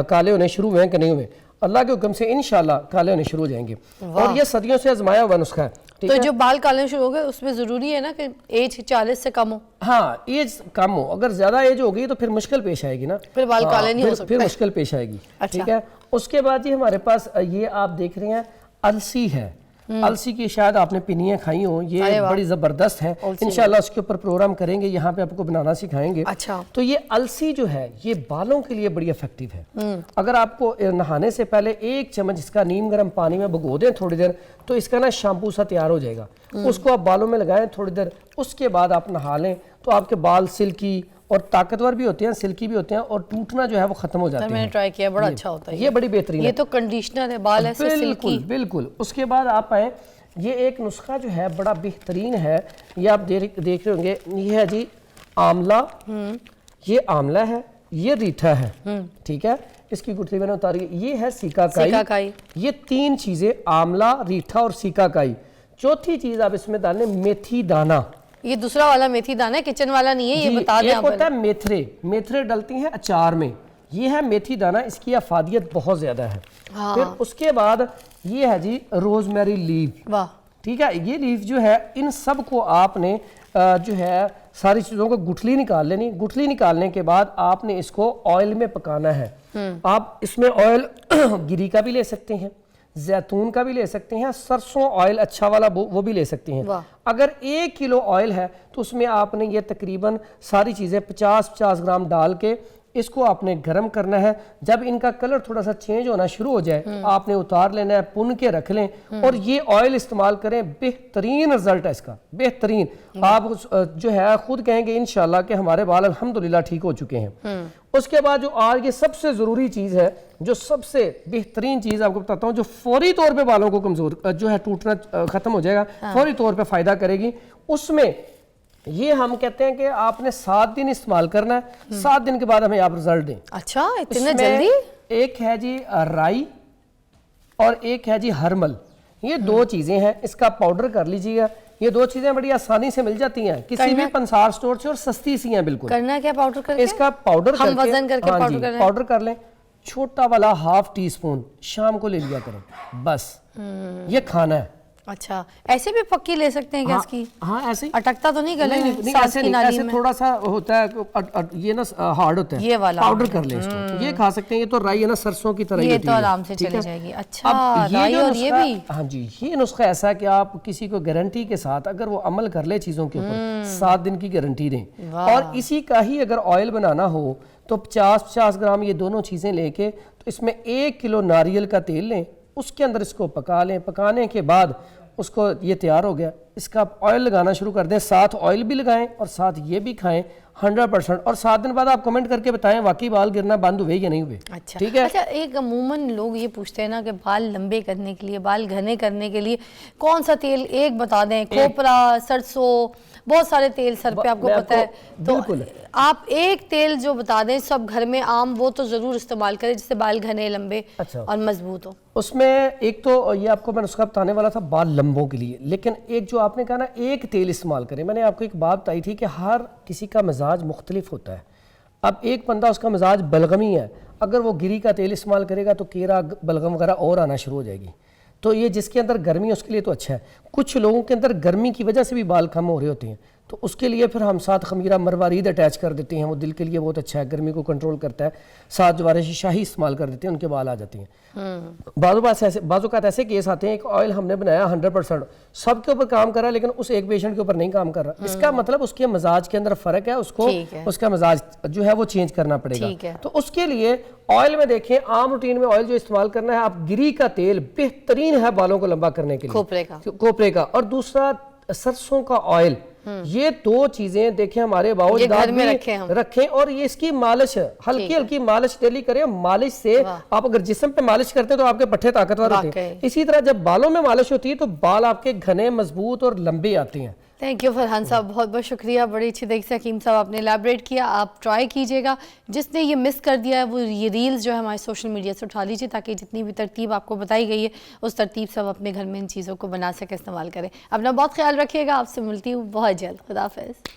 کالے ہونے شروع ہوئے ہیں کہ نہیں ہوئے. اللہ کے حکم سے انشاءاللہ کالے ہونے شروع ہو جائیں گے. اور یہ صدیوں سے آزمایا ہوا نسخہ ہے. تو جو بال کالے شروع ہو گئے اس میں ضروری ہے نا کہ ایج 40 سے کم ہو؟ ہاں, ایج کم ہو. اگر زیادہ ایج ہوگی تو پھر مشکل پیش آئے گی نا, پھر بال کالے نہیں ہو سکتے, پھر مشکل پیش آئے گی. ٹھیک ہے. اس کے بعد یہ ہمارے پاس یہ آپ دیکھ رہے ہیں السی ہے. السی کی شاید آپ نے پنیاں کھائی ہوں, یہ بڑی زبردست ہے. انشاءاللہ اس کے اوپر پروگرام کریں گے, یہاں پہ آپ کو بنانا سکھائیں گے. تو یہ السی جو ہے یہ بالوں کے لیے بڑی افیکٹو ہے. اگر آپ کو نہانے سے پہلے 1 چمچ اس کا نیم گرم پانی میں بھگو دیں تھوڑی دیر, تو اس کا نا شیمپو سا تیار ہو جائے گا. اس کو آپ بالوں میں لگائیں تھوڑی دیر, اس کے بعد آپ نہا لیں, تو آپ کے بال سلکی اور طاقتور بھی ہوتے ہیں, سلکی بھی ہوتے ہیں, اور ٹوٹنا جو ہے وہ ختم ہو جاتے ہیں. میں نے ٹرائی کیا, بڑا اچھا ہوتا ہے. یہ بڑی بہترین ہے. یہ تو کنڈیشنر ہے, بال ایسے سلکی. بالکل. اس کے بعد آپ آئیں, یہ ایک نسخہ جو ہے بڑا بہترین ہے. یہ آپ دیکھ رہے ہوں گے, یہ ہے جی آملہ. یہ آملہ ہے, یہ ریٹھا ہے, ٹھیک ہے, اس کی گٹھلی میں نے اتاری ہے. یہ ہے سیکا کائی. یہ 3 چیزیں, آملہ, ریٹھا اور سیکا کائی. چوتھی چیز آپ اس میں ڈالیں میتھی دانہ. یہ دوسرا والا میتھی دانہ ہے, کچن والا نہیں ہے, یہ بتا دیں. ایک ہوتا ہے میتھرے ڈلتی ہیں اچار میں, یہ ہے میتھی دانہ, اس کی افادیت بہت زیادہ ہے. پھر اس کے بعد یہ ہے جی روز میری لیف. ٹھیک ہے, یہ لیف جو ہے ان سب کو آپ نے جو ہے ساری چیزوں کو گٹھلی نکال لینی. گٹھلی نکالنے کے بعد آپ نے اس کو آئل میں پکانا ہے. آپ اس میں آئل گری کا بھی لے سکتے ہیں, زیتون کا بھی لے سکتے ہیں, سرسوں آئل اچھا والا وہ بھی لے سکتے ہیں. اگر 1 کلو آئل ہے تو اس میں آپ نے یہ تقریباً ساری چیزیں 50 گرام ڈال کے اس کو آپ نے گرم کرنا ہے. جب ان کا کلر تھوڑا سا چینج ہونا شروع ہو جائے آپ نے اتار لینا ہے, پن کے رکھ لیں اور یہ آئل استعمال کریں. بہترین رزلٹ ہے اس کا, بہترین. آپ جو ہے خود کہیں گے انشاءاللہ کہ ہمارے بال الحمدللہ ٹھیک ہو چکے ہیں. اس کے بعد جو آج یہ سب سے ضروری چیز ہے, جو سب سے بہترین چیز آپ کو بتاتا ہوں, جو فوری طور پہ بالوں کو کمزور جو ہے ٹوٹنا ختم ہو جائے گا, فوری طور پہ فائدہ کرے گی. اس میں یہ ہم کہتے ہیں کہ آپ نے 7 دن استعمال کرنا ہے, 7 دن کے بعد ہمیں آپ رزلٹ دیں. اچھا اتنے جلدی؟ ایک ہے جی رائی اور ایک ہے جی ہرمل, یہ 2 چیزیں ہیں. اس کا پاؤڈر کر لیجیے گا. یہ 2 چیزیں بڑی آسانی سے مل جاتی ہیں کسی بھی پنسار سٹور سے اور سستی سی ہیں بالکل. کرنا کیا پاؤڈر کر کے؟ اس کا پاؤڈر ہم وزن کر کے پاؤڈر کر لیں. چھوٹا والا 1/2 ٹی اسپون شام کو لے لیا کریں بس, یہ کھانا ہے. اچھا ایسے بھی پکی لے سکتے ہیں کیا اس کی؟ ہاں ایسے اٹکتا تو نہیں گلے میں؟ ایسے تھوڑا سا ہوتا ہے, یہ نا ہارڈ ہوتا ہے, یہ والا پاؤڈر کر لیں اس کو. یہ کھا سکتے ہیں, یہ تو رائی ہے نا سرسوں کی طرح, یہ تو آرام سے چلی جائے گی. اچھا رائی اور یہ بھی؟ ہاں جی, یہ نسخہ ایسا ہے کہ آپ کسی کو گارنٹی کے ساتھ اگر وہ عمل کر لے چیزوں کے اوپر 7 دن کی گارنٹی دیں. اور اسی کا ہی اگر آئل بنانا ہو تو 50 گرام یہ دونوں چیزیں لے کے تو اس میں 1 کلو ناریل کا تیل لیں, اس کے اندر اس کو پکا لیں. پکانے کے بعد اس کو یہ تیار ہو گیا. اس کا آئل لگانا شروع کر دیں, ساتھ آئل بھی لگائیں اور ساتھ یہ بھی کھائیں 100%. اور 7 دن بعد آپ کمنٹ کر کے بتائیں واقعی بال گرنا بند ہوئے یا نہیں ہوئے. اچھا ٹھیک ہے. اچھا ایک عموماً لوگ یہ پوچھتے ہیں نا کہ بال لمبے کرنے کے لیے, بال گھنے کرنے کے لیے کون سا تیل, ایک بتا دیں, کھوپرا, سرسوں, بہت سارے تیل سر پہ آپ کو پتہ ہے, تو آپ ایک تیل جو بتا دیں سب گھر میں عام وہ تو ضرور استعمال کریں جس سے بال گھنے لمبے اور مضبوط ہو. اس میں ایک تو یہ آپ کو میں نسخہ بتانے والا تھا بال لمبوں کے لیے, لیکن ایک جو آپ نے کہا نا ایک تیل استعمال کریں, میں نے آپ کو ایک بات بتائی تھی کہ ہر کسی کا مزاج مختلف ہوتا ہے. اب ایک بندہ اس کا مزاج بلغمی ہے, اگر وہ گری کا تیل استعمال کرے گا تو کیرا بلغم وغیرہ اور آنا شروع ہو جائے گی. تو یہ جس کے اندر گرمی ہے اس کے لیے تو اچھا ہے. کچھ لوگوں کے اندر گرمی کی وجہ سے بھی بال کم ہو رہے ہوتے ہیں, تو اس کے لیے پھر ہم ساتھ خمیرہ مروارید اٹیچ کر دیتے ہیں, وہ دل کے لیے بہت اچھا ہے, گرمی کو کنٹرول کرتا ہے. ساتھ جوارش شاہی استعمال کر دیتے ہیں, ان کے بال آ جاتے ہیں. بعض اوقات ایسے کیس آتے ہیں, ایک آئل ہم نے بنایا 100% سب کے اوپر کام کر رہا ہے لیکن اس ایک پیشنٹ کے اوپر نہیں کام کر رہا. اس کا مطلب اس کے مزاج کے اندر فرق ہے, اس کو اس کا مزاج جو ہے وہ چینج کرنا پڑے گا. تو اس کے لیے آئل میں دیکھیں, عام روٹین میں آئل جو استعمال کرنا ہے آپ, گری کا تیل بہترین ہے بالوں کو لمبا کرنے کے لیے, کھوپرے کا, اور دوسرا سرسوں کا آئل. یہ 2 چیزیں دیکھیں ہمارے باوجود میں رکھیں, اور یہ اس کی مالش ہلکی ہلکی مالش ڈیلی کریں. مالش سے آپ اگر جسم پہ مالش کرتے ہیں تو آپ کے پٹھے طاقتور ہوتے ہیں. اسی طرح جب بالوں میں مالش ہوتی ہے تو بال آپ کے گھنے مضبوط اور لمبے آتے ہیں. تھینک یو فرحان صاحب, بہت بہت شکریہ, بڑی اچھی طریقے سے حکیم صاحب آپ نے ایلیبریٹ کیا. آپ ٹرائی کیجئے گا, جس نے یہ مس کر دیا ہے وہ یہ ریلز جو ہے ہمارے سوشل میڈیا سے اٹھا لیجئے تاکہ جتنی بھی ترتیب آپ کو بتائی گئی ہے اس ترتیب سے آپ اپنے گھر میں ان چیزوں کو بنا سکے, استعمال کریں. اپنا بہت خیال رکھیے گا, آپ سے ملتی ہوں بہت جلد. خدا حافظ.